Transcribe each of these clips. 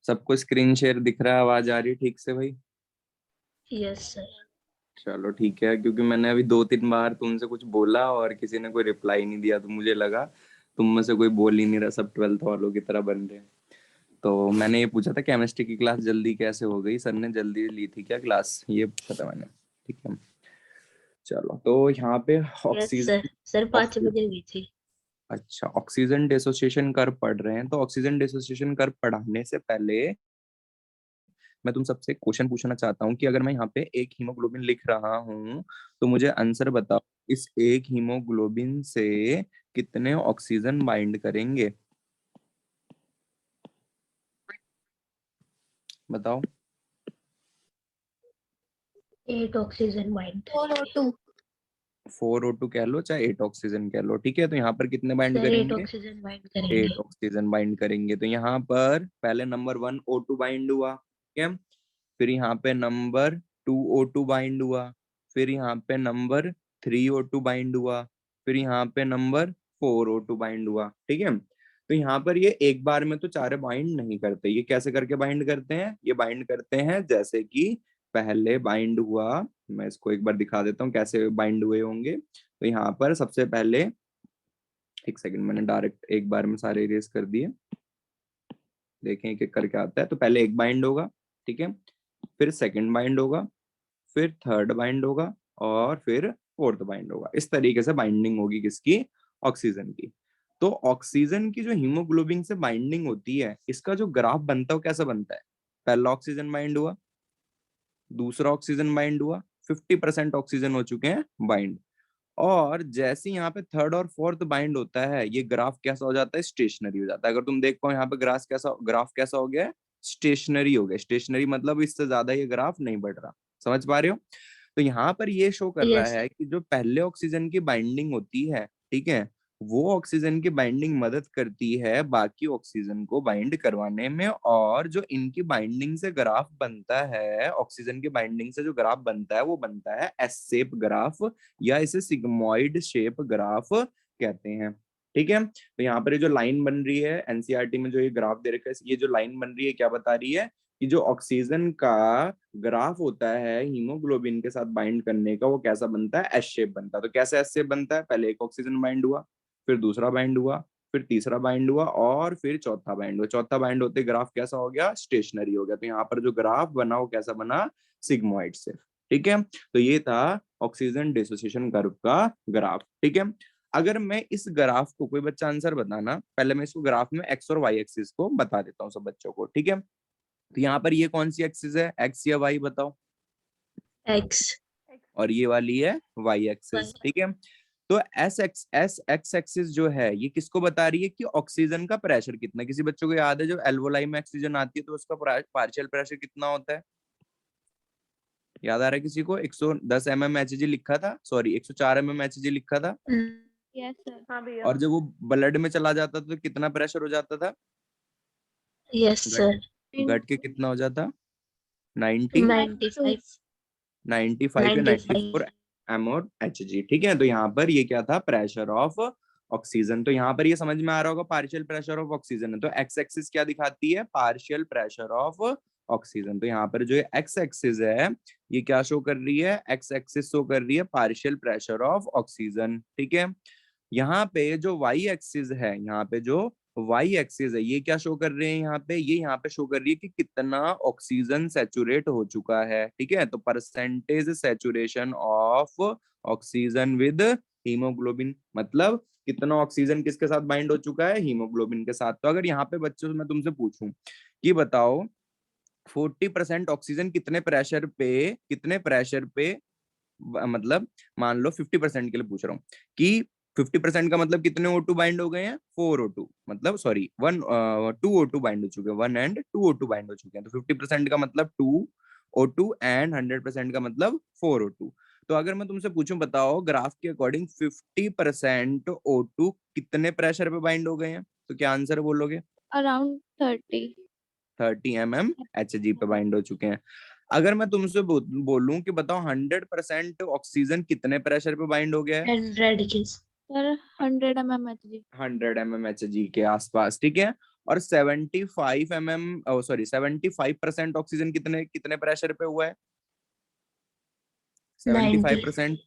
सबको screen share दिख रहा है, आवाज आ रही है ठीक से भाई? Yes sir. चलो ठीक है, क्योंकि मैंने अभी 2-3 बार तुमसे कुछ बोला और किसी ने कोई रिप्लाई नहीं दिया, तो मुझे लगा तुम में से कोई बोल ही नहीं रहा, सब 12th वालों की तरह बन रहे हैं। तो मैंने ये पूछा था केमिस्ट्री की क्लास जल्दी कैसे हो गई, सर ने जल्दी ली थी क्या क्लास, ये पूछा था मैंने। ठीक है, चलो तो यहाँ पे यस सर। सर 5 बजे हुई थी। अच्छा, ऑक्सीजन डिसोसिएशन कर्व पढ़ रहे हैं, तो ऑक्सीजन डिसोसिएशन कर्व पढ़ाने से पहले मैं तुम सबसे क्वेश्चन पूछना चाहता हूँ कि अगर मैं यहाँ पे एक हीमोग्लोबिन लिख रहा हूँ तो मुझे आंसर बताओ, इस एक हीमोग्लोबिन से कितने ऑक्सीजन बाइंड करेंगे? बताओ। 8 ऑक्सीजन बाइंड 4O2। 4O2 कह लो चाहे 8 ऑक्सीजन कह लो, ठीक है। तो यहाँ पर कितने बाइंड सर 8 करेंगे? ऑक्सीजन बाइंड 8 करेंगे। ऑक्सीजन बाइंड करेंगे। तो यहाँ पर पहले नंबर 1O2 बाइंड हुआ, ठीक है। फिर यहाँ पे नंबर 2O2 बाइंड हुआ, फिर यहाँ पे नंबर 3O2 बाइंड हुआ, फिर यहाँ पे नंबर 4O2 बाइंड हुआ, ठीक है। तो यहाँ पर ये एक बार में तो चारे बाइंड नहीं करते, ये कैसे करके बाइंड करते हैं? ये बाइंड करते हैं जैसे कि पहले बाइंड हुआ, मैं इसको एक बार दिखा देता हूँ कैसे बाइंड हुए होंगे। तो यहाँ पर सबसे पहले, एक सेकंड, मैंने डायरेक्ट एक बार में सारे इरेज कर दिए, देखें एक एक करके आता है। तो पहले एक बाइंड होगा, ठीक है, फिर सेकंड बाइंड होगा, फिर थर्ड बाइंड होगा, और फिर फोर्थ बाइंड होगा। इस तरीके से बाइंडिंग होगी किसकी? ऑक्सीजन की। तो ऑक्सीजन की जो हीमोग्लोबिन से बाइंडिंग होती है, इसका जो ग्राफ बनता है वो कैसा बनता है? पहला ऑक्सीजन बाइंड हुआ, दूसरा ऑक्सीजन बाइंड हुआ, 50% ऑक्सीजन हो चुके हैं बाइंड, और जैसे यहाँ पे थर्ड और फोर्थ बाइंड होता है, ये ग्राफ कैसा हो जाता है? स्टेशनरी हो जाता है। अगर तुम देख पाओ यहाँ पे ग्राफ कैसा हो गया है? स्टेशनरी हो गया। स्टेशनरी मतलब इससे ज्यादा ये ग्राफ नहीं बढ़ रहा। समझ पा रहे हो? तो यहाँ पर ये शो कर रहा यस है कि जो पहले ऑक्सीजन की बाइंडिंग होती है, ठीक है, वो ऑक्सीजन की बाइंडिंग मदद करती है बाकी ऑक्सीजन को बाइंड करवाने में, और जो इनकी बाइंडिंग से ग्राफ बनता है, ऑक्सीजन की बाइंडिंग से जो ग्राफ बनता है वो बनता है एस शेप ग्राफ, या इसे सिग्मोइड शेप ग्राफ कहते हैं, ठीक है। तो यहाँ पर ये जो लाइन बन रही है एनसीईआरटी में, जो ये ग्राफ दे रखा है, ये जो लाइन बन रही है क्या बता रही है? कि जो ऑक्सीजन का ग्राफ होता है हीमोग्लोबिन के साथ बाइंड करने का, वो कैसा बनता है? एस शेप बनता है। तो कैसे एस शेप बनता है? पहले एक ऑक्सीजन बाइंड हुआ, फिर दूसरा बाइंड हुआ, फिर तीसरा बाइंड हुआ, और फिर चौथा बाइंड हुआ। चौथा बाइंड होते ग्राफ कैसा हो गया? स्टेशनरी हो गया। तो यहाँ पर जो ग्राफ बना वो कैसा बना? सिग्मोइड से, ठीक है। तो ये था ऑक्सीजन डिसोसिएशन कर्व का ग्राफ, ठीक है। अगर मैं इस ग्राफ को, कोई बच्चा आंसर बताना, पहले मैं इसको ग्राफ में एक्स और वाई एक्सिस को बता देता हूँ सब बच्चों को, ठीक है। तो यहाँ पर ये कौन सी एक्सिस है, एक्स या वाई बताओ? एक्स। और ये वाली है वाई एक्सिस, ठीक है। तो एस एक्स एक्सिस जो है ये किसको बता रही है? कि ऑक्सीजन का प्रेशर कितना। किसी बच्चों को याद है जब एल्वोलाई में ऑक्सीजन आती है तो उसका पार्शियल प्रेशर कितना होता है? याद आ रहा है किसी को? 110 mmHg लिखा था, सॉरी 104 mmHg लिखा था। Yes sir. हाँ भैया। और जब वो ब्लड में चला जाता था तो कितना प्रेशर हो जाता था? यस घट सर। घट के कितना हो जाता? 90, 95। 95 या 94 95। mmHg, ठीक है। तो यहाँ पर ये क्या था? Pressure of oxygen. तो यहाँ पर ये समझ में आ रहा होगा पार्शियल प्रेशर ऑफ ऑक्सीजन है। तो एक्स एक्सिस क्या दिखाती है? Partial pressure of oxygen. तो यहाँ पर जो एक्स एक्सिस है ये क्या शो कर रही है? एक्स एक्सिस शो कर रही है पार्शियल प्रेशर ऑफ ऑक्सीजन, ठीक है। यहाँ पे जो वाई एक्सिस है, यहाँ पे जो वाई एक्सिस है, ये क्या शो कर रहे हैं? यहाँ पे ये यहाँ पे शो कर रही है कि कितना ऑक्सीजन सैचुरेट हो चुका है, ठीक है। तो percentage saturation of oxygen with haemoglobin, मतलब कितना ऑक्सीजन किसके साथ बाइंड हो चुका है? हीमोग्लोबिन के साथ। तो अगर यहाँ पे बच्चों से मैं तुमसे पूछूं कि बताओ 40% ऑक्सीजन कितने प्रेशर पे मतलब, मान लो 50% के लिए पूछ रहा हूँ कि 50% का मतलब कितने O2 बाइंड हो गए हैं? 4O2, मतलब सॉरी 2O2 बाइंड हो चुके हैं, 1 and 2O2 बाइंड हो चुके हैं। तो 50% का मतलब 2O2 एंड 100% का मतलब 4O2। तो अगर मैं तुमसे पूछूं बताओ ग्राफ के अकॉर्डिंग 50% O2 कितने प्रेशर पे बाइंड हो गए हैं? तो क्या आंसर बोलोगे? अराउंड 30। 30 mmHg पे बाइंड हो चुके हैं। अगर मैं तुमसे बोलूं कि बताओ 100% ऑक्सीजन कितने प्रेशर पे बाइंड हो गया है? 100 की। Sir 100 mmHg। 100 mmHg के आसपास, ठीक है। और 75% ऑक्सीजन कितने कितने प्रेशर पे हुआ है? 75%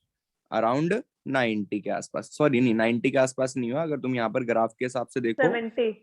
अराउंड 90 के आसपास, सॉरी नहीं 90 के आसपास नहीं हुआ, अगर तुम यहाँ पर ग्राफ के हिसाब से देखो 70।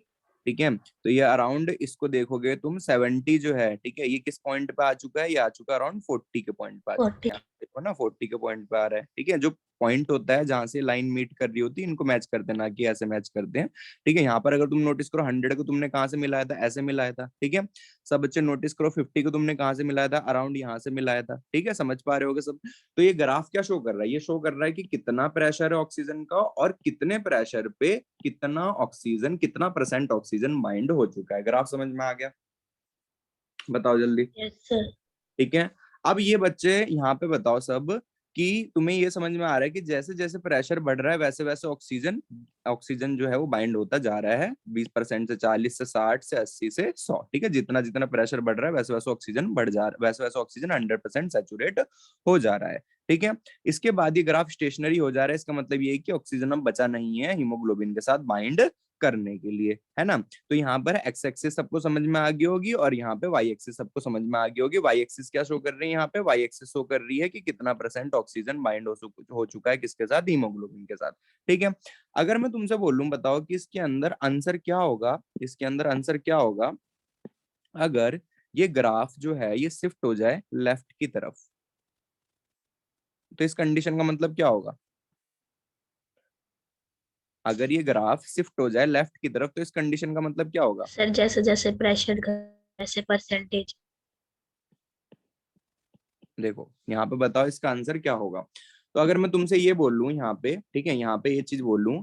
ठीक है, तो ये अराउंड इसको देखोगे तुम 70 जो है ठीक है, ये किस पॉइंट पे आ चुका है? ये आ चुका है अराउंड 40 के पॉइंट पे आ चुका है। 40 यहाँ देखो ना 40 के पॉइंट पे आ रहा है ठीक है, जो पॉइंट होता है जहां से लाइन मीट कर रही होती है इनको मैच करते हैं, ना कि ऐसे मैच करते हैं ठीक है। यहाँ पर अगर तुम नोटिस करो 100 को तुमने कहाँ से मिलाया था? ऐसे मिलाया था ठीक है। सब बच्चे नोटिस करो 50 को तुमने कहाँ से मिलाया था? अराउंड यहाँ से मिलाया था ठीक है, समझ पा रहे होगे सब। तो ये ग्राफ क्या शो कर रहा है? ये शो कर रहा है कि कितना प्रेशर है ऑक्सीजन का और कितने प्रेशर पे कितना ऑक्सीजन, कितना परसेंट ऑक्सीजन बाइंड हो चुका है। ग्राफ समझ में आ गया? बताओ जल्दी। Yes sir. ठीक है, अब ये बच्चे यहाँ पे बताओ सब कि तुम्हें ये समझ में आ रहा है कि जैसे जैसे प्रेशर बढ़ रहा है वैसे वैसे ऑक्सीजन ऑक्सीजन जो है वो बाइंड होता जा रहा है 20% से 40 से 60 से 80 से 100 ठीक है। जितना जितना प्रेशर बढ़ रहा है वैसे वैसे ऑक्सीजन बढ़ जा रहा है, वैसे वैसे ऑक्सीजन 100% सैचुरेट हो जा रहा है ठीक है। इसके बाद ये ग्राफ स्टेशनरी हो जा रहा है, इसका मतलब ये है कि ऑक्सीजन अब बचा नहीं है हीमोग्लोबिन के साथ बाइंड करने के लिए, है ना। तो यहाँ पर एक्स एक्सिस सबको समझ में आ गई होगी और यहाँ पे वाई एक्सिस सबको समझ में आ गई होगी। वाई एक्सिस क्या शो कर रही है? यहाँ पे वाई एक्सिस शो कर रही है कि कितना परसेंट ऑक्सीजन बाइंड हो चुका है किसके साथ? हीमोग्लोबिन के साथ ठीक है। अगर मैं तुमसे बोलूं बताओ कि इसके अंदर आंसर क्या होगा, इसके अंदर आंसर क्या होगा अगर ये ग्राफ जो है ये शिफ्ट हो जाए लेफ्ट की तरफ, तो इस कंडीशन का मतलब क्या होगा? अगर ये ग्राफ शिफ्ट हो जाए लेफ्ट की तरफ तो इस कंडीशन का मतलब क्या होगा? सर जैसे जैसे प्रेशर वैसे परसेंटेज। देखो यहाँ पे बताओ इसका आंसर क्या होगा। तो अगर मैं तुमसे ये बोल लूं यहाँ पे ठीक है, यहाँ पे ये चीज बोल लूं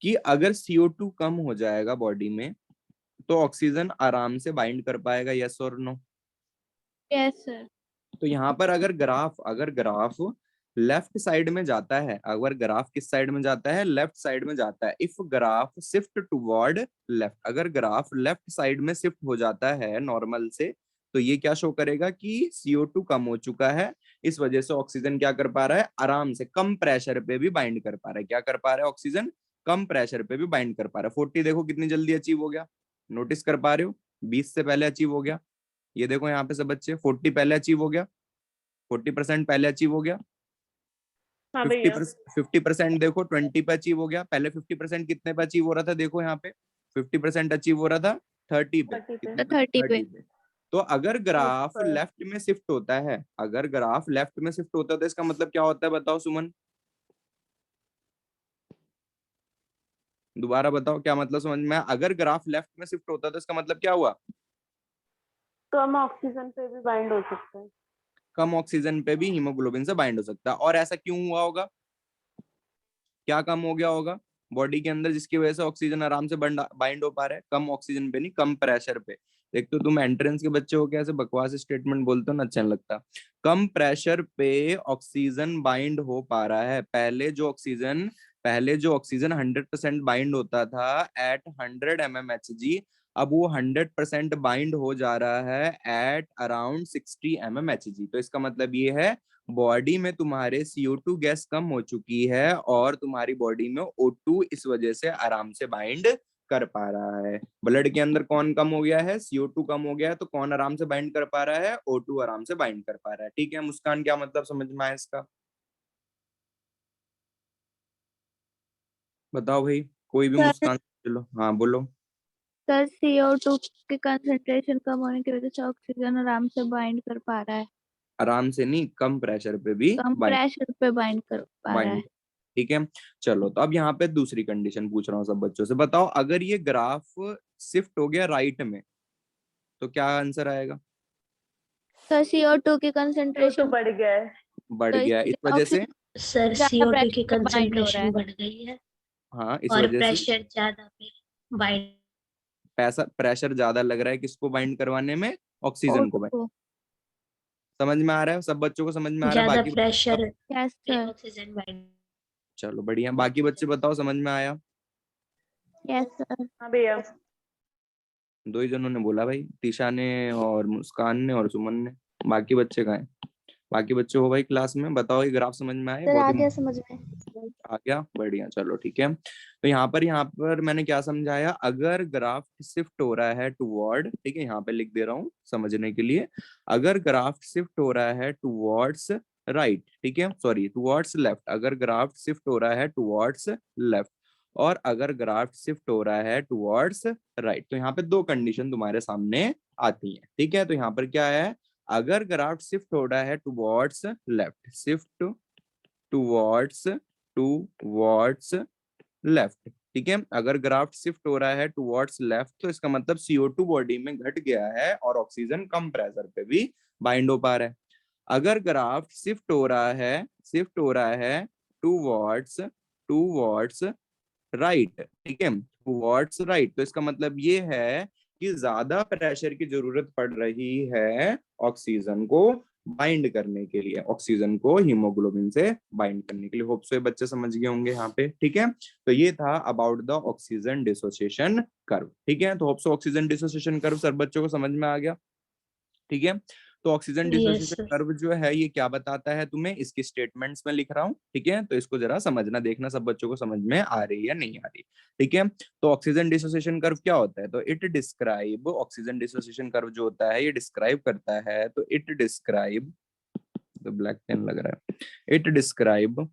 कि अगर CO2 कम हो जाएगा बॉडी में तो ऑक्सीजन आराम से बाइंड कर पाएगा, यस और नो? Yes sir. तो यहाँ पर अगर ग्राफ लेफ्ट साइड में जाता है, अगर ग्राफ किस साइड में जाता है? लेफ्ट साइड में जाता है। If graph shift toward left, अगर ग्राफ लेफ्ट साइड में शिफ्ट हो जाता है नॉर्मल से, तो ये क्या शो करेगा कि CO2 कम हो चुका है, इस वजह से ऑक्सीजन क्या कर पा रहा है? आराम से कम प्रेशर पे भी बाइंड कर पा रहा है। क्या कर पा रहा है? ऑक्सीजन कम प्रेशर पे भी बाइंड कर पा रहा है। 40 देखो कितनी जल्दी अचीव हो गया, नोटिस कर पा रहे हो? 20 से पहले अचीव हो गया। ये देखो यहाँ पे सब बच्चे 40 पहले अचीव हो गया, 40% पहले अचीव हो गया। हाँ भैया 50% देखो 20 पे अचीव हो गया। पहले 50% कितने पे अचीव हो रहा था? देखो यहाँ पे 50% अचीव हो रहा था 30 पे। 30 पे। कितने पे? 30 पे। 30 पे। तो अगर ग्राफ ऊपर। लेफ्ट में शिफ्ट होता है, अगर ग्राफ लेफ्ट में शिफ्ट होता है तो इसका मतलब क्या होता है? बताओ सुमन, दोबारा बताओ क्या मतलब समझ में आया? अगर ग्राफ लेफ्ट में शिफ्ट होता है तो इसका मतलब क्या हुआ? तो हम ऑक्सीजन पे भी बाइंड हो सकते हैं। कम ऑक्सीजन पे भी हीमोग्लोबिन से बाइंड हो सकता है। और ऐसा क्यों हुआ होगा? क्या कम हो गया होगा बॉडी के अंदर जिसकी वजह से ऑक्सीजन आराम से बाइंड हो पा रहा है? कम ऑक्सीजन पे नहीं, कम प्रेशर पे। एक तो तुम एंट्रेंस के बच्चे हो, कैसे बकवास स्टेटमेंट बोलते हो ना, अच्छा नहीं लगता। कम प्रेशर पे ऑक्सीजन बाइंड हो पा रहा है। पहले जो ऑक्सीजन 100% बाइंड होता था एट 100 mmHg, अब वो 100% बाइंड हो जा रहा है एट अराउंड 60 mmHg। तो इसका मतलब ये है बॉडी में तुम्हारे CO2 गैस कम हो चुकी है और तुम्हारी बॉडी में O2 इस वजह से आराम से बाइंड कर पा रहा है। ब्लड के अंदर कौन कम हो गया है? CO2 कम हो गया है, तो कौन आराम से बाइंड कर पा रहा है? O2 आराम से बाइंड कर पा रहा है। ठीक है मुस्कान, क्या मतलब समझ में आया इसका? बताओ भाई, कोई भी सर मुस्कान, चलो हाँ बोलो। सर CO2 की कंसंट्रेशन कम होने की वजह से ऑक्सीजन आराम से बाइंड कर पा रहा है, आराम से नहीं, कम प्रेशर पे भी कम प्रेशर पे बाइंड कर पा रहा है। बाइंड। ठीक है, चलो तो अब यहाँ पे दूसरी कंडीशन पूछ रहा हूँ सब बच्चों से। बताओ अगर ये ग्राफ शिफ्ट हो गया राइट में तो क्या आंसर आएगा? सर CO2 की तो कंसंट्रेशन बढ़ गया है। बढ़ तो गया, इस इससे वजह से? ऑक्सीजन सर ज्यादा CO2 की प्रेशर पे बाइंड हो रहा है। कंसंट्रेशन बढ़ गई है हाँ इस और वजह से प्रेशर ज्यादा पे बाइंड। प्रेशर ज्यादा लग रहा है किसको बाइंड करवाने में? ऑक्सीजन को O2 बाइंड। को। समझ में आ रहा है सब बच्चों को? समझ में आ रहा है? ज्यादा बाकी प्रेशर यस पे सर। Oxygen bind. चलो बढ़िया, बाकी बच्चे बताओ समझ में आया? Yes sir. हाँ भैया 2 ही जनों ने बोला भाई, तीशा ने और मुस्कान ने और सुमन ने। बाकी बच्चे कहाँ हैं? बाकी बच्चे हो भाई क्लास में, बताओ ये ग्राफ समझ में आया? सर बहुत आ ही गया समझ में। आ गया, बढ़िया, चलो ठीक है। तो यहाँ पर मैंने क्या समझाया, अगर ग्राफ शिफ्ट हो रहा है टुवर्ड, ठीक है, यहाँ पे लिख दे रहा हूँ समझने के लिए, अगर ग्राफ शिफ्ट हो रहा है टुवर्ड्स राइट, ठीक है, सॉरी टुवर्ड्स लेफ्ट, अगर ग्राफ शिफ्ट हो रहा है टुवर्ड्स लेफ्ट और अगर ग्राफ शिफ्ट हो रहा है टुवर्ड्स राइट, तो यहाँ पे दो कंडीशन तुम्हारे सामने आती है, ठीक है। तो यहाँ पर क्या है, अगर ग्राफ शिफ्ट हो रहा है towards left, shift towards towards left, ठीक है, अगर ग्राफ शिफ्ट हो रहा है टुवर्ड्स लेफ्ट तो इसका मतलब CO2 बॉडी में घट गया है और ऑक्सीजन कम प्रेशर पे भी बाइंड हो पा रहा है। अगर ग्राफ शिफ्ट हो रहा है टुवर्ड्स टुवर्ड्स राइट, ठीक है, टुवर्ड्स राइट, तो इसका मतलब ये है कि ज्यादा प्रेशर की जरूरत पड़ रही है ऑक्सीजन को बाइंड करने के लिए, ऑक्सीजन को हीमोग्लोबिन से बाइंड करने के लिए। होप सो ये बच्चे समझ गए होंगे यहाँ पे, ठीक है। तो ये था about the oxygen dissociation curve, ठीक है। तो hope so oxygen dissociation curve सब बच्चों को समझ में आ गया, ठीक है। तो oxygen yes dissociation sir. Curve जो है ये क्या बताता है तुम्हें, इसकी स्टेटमेंट्स में लिख रहा हूँ, ठीक है। तो इसको जरा समझना, देखना सब बच्चों को समझ में आ रही है या नहीं आ रही, ठीक है। तो ऑक्सीजन डिसोसिएशन कर्व क्या होता है, तो it describe, oxygen dissociation curve जो होता है ये डिस्क्राइब करता है, तो इट डिस्क्राइब, तो ब्लैक पेन लग रहा है, it describes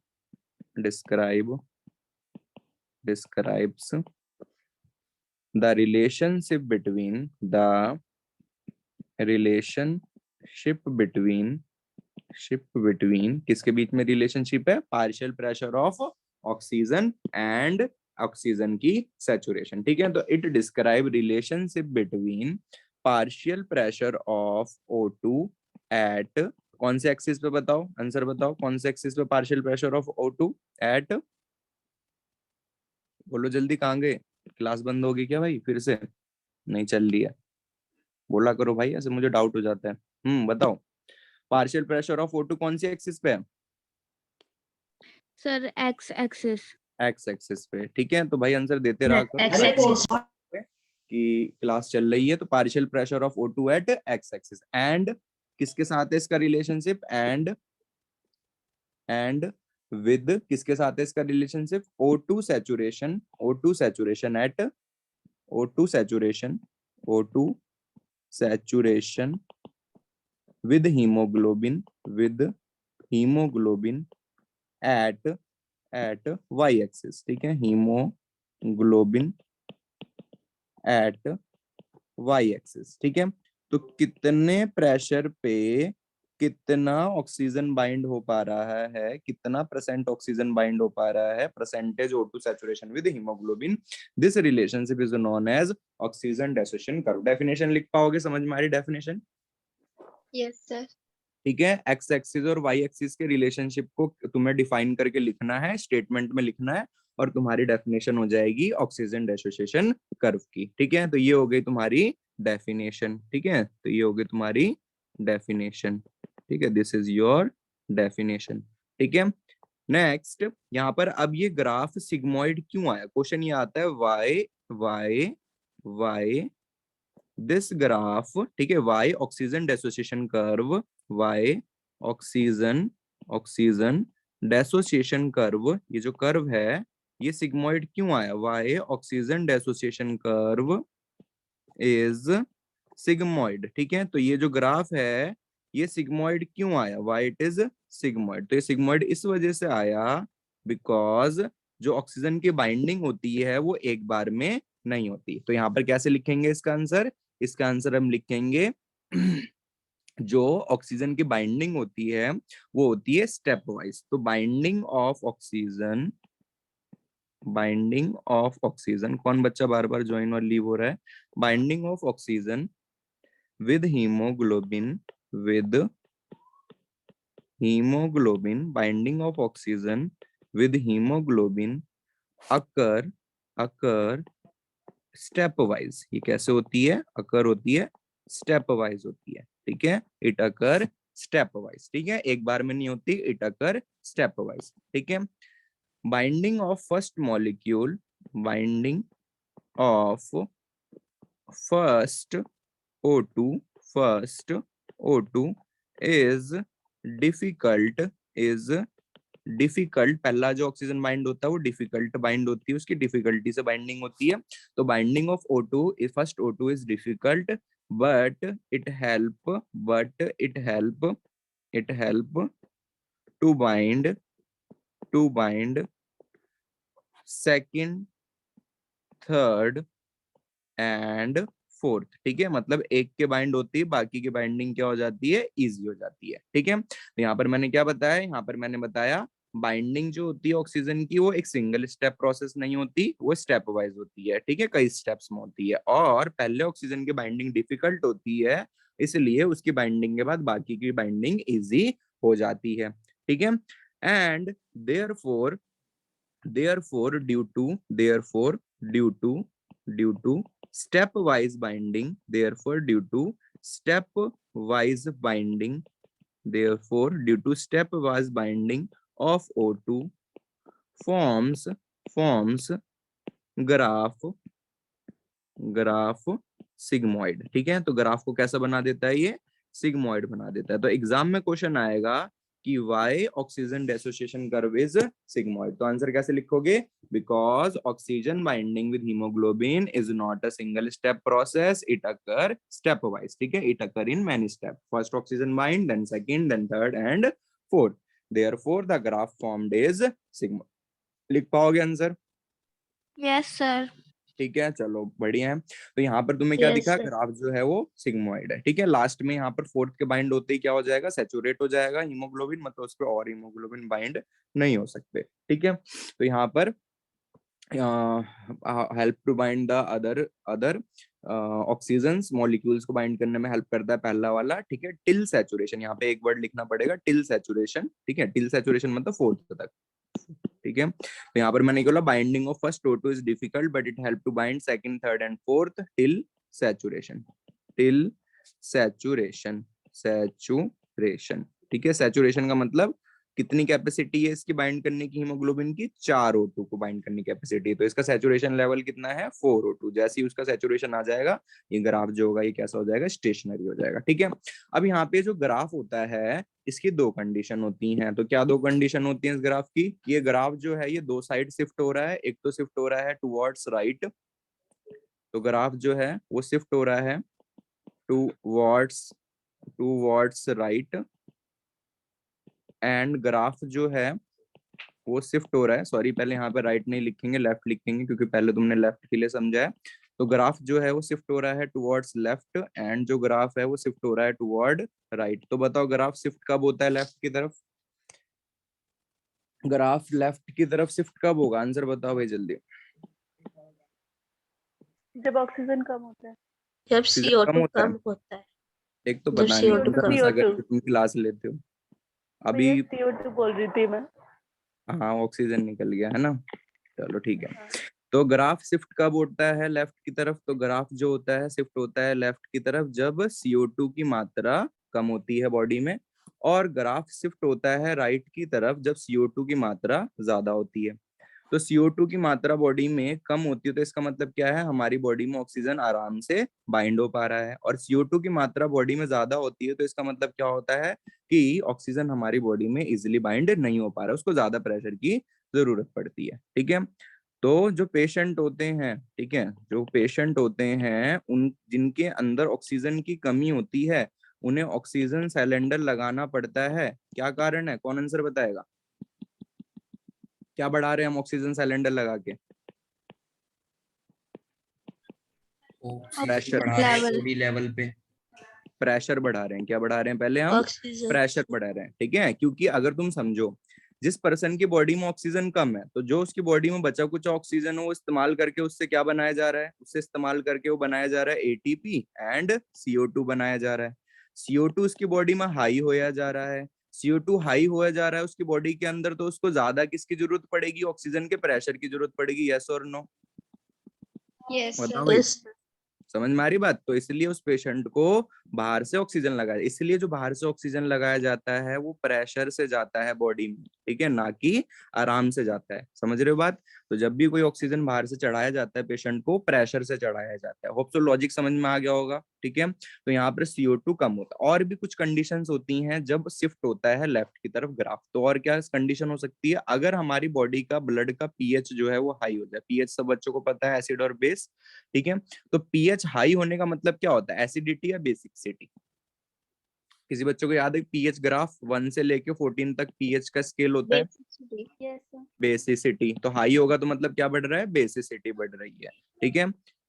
the relationship between किसके बीच में रिलेशनशिप है, partial pressure of oxygen and oxygen की सैचुरेशन, ठीक है। तो it describe relationship between partial pressure of O2 at, कौन से एक्सिस पे बताओ, आंसर बताओ, कौन से एक्सिस पे partial pressure of O2 eight, बोलो जल्दी, कहाँ गए, क्लास बंद होगी क्या भाई, फिर से नहीं चल रही है, बोला करो भाई, ऐसे मुझे डाउट हो जाता है। बताओ, पार्शियल प्रेशर ऑफ O2 कौन सी एक्सिस पे है, sir x axis. X axis पे, ठीक है। तो भाई आंसर देते रहा एक्स करो एक्सिस। कि क्लास चल रही है, तो partial pressure of O2 at X axis and किसके साथ है इसका रिलेशनशिप, एंड विद किसके साथ है इसका relationship, O2 saturation at O2 saturation with haemoglobin at Y axis, ठीक है, हीमोग्लोबिन एट वाई एक्सिस, ठीक है। तो कितने प्रेशर पे कितना ऑक्सीजन बाइंड हो पा रहा है, कितना % ऑक्सीजन बाइंड हो पा रहा है, percentage O2 saturation with haemoglobin, this relationship is known as oxygen dissociation curve. Definition लिख पाओगे, समझ में आ रही डेफिनेशन, यस सर। ठीक है। एक्स एक्सिस और वाई एक्सिस के रिलेशनशिप को तुम्हें डिफाइन करके लिखना है, स्टेटमेंट में लिखना है, और तुम्हारी डेफिनेशन हो जाएगी ऑक्सीजन डिसोसिएशन कर्व की, ठीक है। तो ये हो गई तुम्हारी डेफिनेशन, ठीक है, तो ये हो गई तुम्हारी डेफिनेशन, ठीक है, दिस इज योर डेफिनेशन, ठीक है। नेक्स्ट, यहाँ पर अब ये ग्राफ सिग्मोइड क्यों आया, क्वेश्चन ये आता है वाई दिस ग्राफ, ठीक है, why oxygen dissociation curve, why oxygen dissociation curve, ये जो कर्व है ये सिग्मोइड क्यों आया, why oxygen dissociation curve is sigmoid, ठीक है। तो ये जो ग्राफ है ये सिग्मोइड क्यों आया, वाई इट इज सिग्मोइड, तो ये सिग्मोइड इस वजह से आया बिकॉज जो ऑक्सीजन की बाइंडिंग होती है वो एक बार में नहीं होती। तो यहाँ पर कैसे लिखेंगे इसका आंसर, इसका आंसर हम लिखेंगे जो ऑक्सीजन की बाइंडिंग होती है वो होती है स्टेप वाइज। तो बाइंडिंग ऑफ ऑक्सीजन, कौन बच्चा बार बार ज्वाइन और लीव हो रहा है, binding of oxygen with haemoglobin, binding of oxygen with haemoglobin occur step wise. ये कैसे होती है, अकर होती है स्टेप वाइज होती है, ठीक है, इट अकर स्टेप वाइज, ठीक है, एक बार में नहीं होती, इट अकर स्टेप वाइज, ठीक है। Binding of first molecule, binding of first O2 is difficult difficult, पहला जो ऑक्सीजन बाइंड होता है वो डिफिकल्ट बाइंड होती है, उसकी डिफिकल्टी से बाइंडिंग होती है। तो binding of O2 is first O2 is difficult but it help to bind second, third and fourth. ठीक है, मतलब एक के बाइंड होती है, बाकी की बाइंडिंग क्या हो जाती है, इजी हो जाती है। ठीक है, तो यहाँ पर मैंने क्या बताया, यहाँ पर मैंने बताया बाइंडिंग जो होती है ऑक्सीजन की वो एक सिंगल स्टेप प्रोसेस नहीं होती, वो स्टेप वाइज होती है। ठीक है, कई स्टेप्स में होती है, और पहले ऑक्सीजन की बाइंडिंग डिफिकल्ट होती है, इसलिए उसकी बाइंडिंग के बाद बाकी की बाइंडिंग इजी हो जाती है। ठीक है, and therefore due to stepwise binding of O2 forms graph sigmoid. ठीक है, तो ग्राफ को कैसा बना देता है, ये सिग्मोइड बना देता है। तो एग्जाम में क्वेश्चन आएगा कि why oxygen dissociation curve is sigmoid, तो आंसर कैसे लिखोगे, because oxygen binding with haemoglobin is not a single step process, it occur stepwise. ठीक है, it occur in many step, first oxygen bind, then second, then third and fourth, therefore the graph formed is sigmoid. लिख पाओगे answer? Yes sir. ठीक है, चलो बढ़िया है। तो यहाँ पर तुम्हें क्या Yes, दिखा, sir. ग्राफ जो है वो सिग्मोइड है। ठीक है, लास्ट में यहाँ पर फोर्थ के बाइंड होते ही क्या हो जाएगा, सैचुरेट हो जाएगा हीमोग्लोबिन, मतलब उस पर और हीमोग्लोबिन बाइंड नहीं हो सकते। ठीक है, तो यहाँ पर help to bind the other oxygens, molecules को बाइंड करने में हेल्प करता है पहला वाला। ठीक है, टिल सैचुरेशन, यहाँ पे एक वर्ड लिखना पड़ेगा, टिल सैचुरेशन। ठीक है, टिल सैचुरेशन मतलब फोर्थ तक। ठीक है, तो यहाँ पर मैंने बोला binding of first O2 is difficult but it help to bind second, third and fourth till saturation. ठीक है, सैचुरेशन का मतलब कितनी कैपेसिटी है इसकी बाइंड करने की, हीमोग्लोबिन की 4 O2 को बाइंड करने की कैपेसिटी, तो इसका सैचुरेशन लेवल कितना है, 4 O2। जैसे ही उसका सैचुरेशन आ जाएगा, ये ग्राफ जो होगा ये कैसा हो जाएगा, स्टेशनरी हो जाएगा। ठीक है, अब यहाँ पे जो ग्राफ होता है इसकी दो कंडीशन होती हैं, तो क्या दो कंडीशन होती हैं इस ग्राफ की, ये ग्राफ जो है ये दो साइड शिफ्ट हो रहा है, एक तो शिफ्ट हो रहा है टुवर्ड्स राइट, तो ग्राफ जो है वो शिफ्ट हो रहा है टुवर्ड्स राइट, एंड ग्राफ जो है वो शिफ्ट हो रहा है, सॉरी पहले यहाँ पे राइट नहीं लिखेंगे, लेफ्ट लिखेंगे, क्योंकि पहले तुमने लेफ्ट के लिए समझा है। तो ग्राफ जो है वो शिफ्ट हो रहा है टुवर्ड्स लेफ्ट, एंड जो ग्राफ है वो शिफ्ट हो रहा है टुवर्ड राइट। तो बताओ ग्राफ शिफ्ट कब होता है लेफ्ट की तरफ, ग्राफ लेफ्ट की तरफ शिफ्ट कब होगा, आंसर बताओ भाई जल्दी। जब ऑक्सीजन कम होता है। जब ऑक्सीजन CO2 कम होता है, कम होता है, एक तो जब पता नहीं CO2 कौन कम सा, CO2 अगर तुम क्लास लेते हो अभी। भैया CO2 बोल रही थी मैं। हाँ, ऑक्सीजन निकल गया है ना, चलो ठीक है। हाँ। तो ग्राफ शिफ्ट कब होता है लेफ्ट की तरफ, तो ग्राफ जो होता है शिफ्ट होता है लेफ्ट की तरफ जब CO2 की मात्रा कम होती है बॉडी में, और ग्राफ शिफ्ट होता है राइट की तरफ जब CO2 की मात्रा ज्यादा होती है। तो CO2 की मात्रा बॉडी में कम होती है, तो इसका मतलब क्या है, हमारी बॉडी में ऑक्सीजन आराम से बाइंड हो पा रहा है, और CO2 की मात्रा बॉडी में ज्यादा होती है, तो इसका मतलब क्या होता है कि ऑक्सीजन हमारी बॉडी में इजिली बाइंड नहीं हो पा रहा है, उसको ज्यादा प्रेशर की जरूरत पड़ती है। ठीक है, तो जो पेशेंट होते हैं, ठीक है, जो पेशेंट होते हैं उन जिनके अंदर ऑक्सीजन की कमी होती है, उन्हें ऑक्सीजन सिलेंडर लगाना पड़ता है। क्या कारण है, कौन आंसर बताएगा, क्या बढ़ा रहे हैं हम ऑक्सीजन सिलेंडर लगा के, प्रेशर बढ़ा रहे हैं लेवल। बॉडी लेवल पे। प्रेशर बढ़ा रहे हैं, क्या बढ़ा रहे हैं, पहले हम ऑक्सीजन। प्रेशर बढ़ा रहे हैं। ठीक है, क्योंकि अगर तुम समझो जिस पर्सन की बॉडी में ऑक्सीजन कम है, तो जो उसकी बॉडी में बचा कुछ ऑक्सीजन हो वो इस्तेमाल करके उससे क्या बनाया जा रहा है, उससे इस्तेमाल करके वो बनाया जा रहा है ATP एंड CO2 बनाया जा रहा है। CO2 उसकी बॉडी में हाई होया जा रहा है, CO2 हाई होया जा रहा है उसकी बॉडी के अंदर, तो उसको ज्यादा किसकी जरूरत पड़ेगी, ऑक्सीजन के प्रेशर की जरूरत पड़ेगी, यस और नो, Yes, sir. बताओ भाई, यस समझ में आ रही बात। तो इसलिए उस पेशेंट को बाहर से ऑक्सीजन लगाया, इसलिए जो बाहर से ऑक्सीजन लगाया जाता है वो प्रेशर से जाता है बॉडी में, ठीक है, ना कि आराम से जाता है। समझ रहे हो बात? तो जब भी कोई ऑक्सीजन बाहर से चढ़ाया जाता है पेशेंट को, प्रेशर से चढ़ाया जाता है। होप सो लॉजिक समझ में आ गया होगा, ठीक है। तो यहाँ पर CO2 कम होता है। और भी कुछ कंडीशंस होती हैं जब शिफ्ट होता है लेफ्ट की तरफ ग्राफ। तो और क्या कंडीशन हो सकती है? अगर हमारी बॉडी का ब्लड का पीएच जो है वो हाई हो जाए। पीएच सब बच्चों को पता है, एसिड और बेस, ठीक है। तो पीएच हाई होने का मतलब क्या होता है? एसिडिटी या बेसिसिटी? किसी बच्चों को याद है पीएच ग्राफ 1 से लेके 14 तक पीएच का स्केल होता है? Basicity. Yes, sir. बेसिसिटी। तो हाई होगा तो मतलब क्या बढ़ रहा है? बेसिसिटी बढ़ रही है, ठीक है।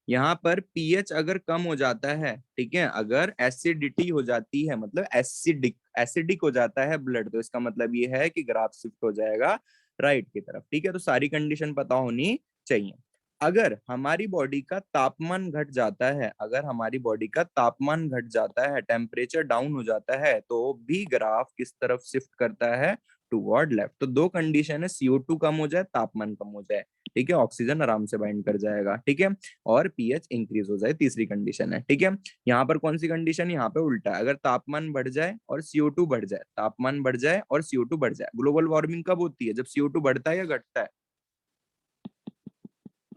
यहाँ पर पीएच अगर कम हो जाता है, ठीक है, अगर एसिडिटी हो जाती है, मतलब एसिडिक हो जाता है ब्लड, तो इसका मतलब ये है कि ग्राफ शिफ्ट हो जाएगा राइट की तरफ, ठीक है। तो सारी कंडीशन पता होनी चाहिए। अगर हमारी बॉडी का तापमान घट जाता है, अगर हमारी बॉडी का तापमान घट जाता है, टेम्परेचर डाउन हो जाता है, तो भी ग्राफ किस तरफ शिफ्ट करता है? Toward left. तो दो कंडीशन है, CO2 कम हो जाए, तापमान कम हो जाए, ठीक है, ऑक्सीजन आराम से बाइंड कर जाएगा, ठीक है, और पीएच इंक्रीज हो जाए, तीसरी कंडीशन है, ठीक है। यहाँ पर कौन सी कंडीशन? यहाँ पे उल्टा है, अगर तापमान बढ़ जाए और CO2 बढ़ जाए, तापमान बढ़ जाए और CO2 बढ़ जाए। ग्लोबल वार्मिंग कब होती है? जब CO2 बढ़ता है या घटता है?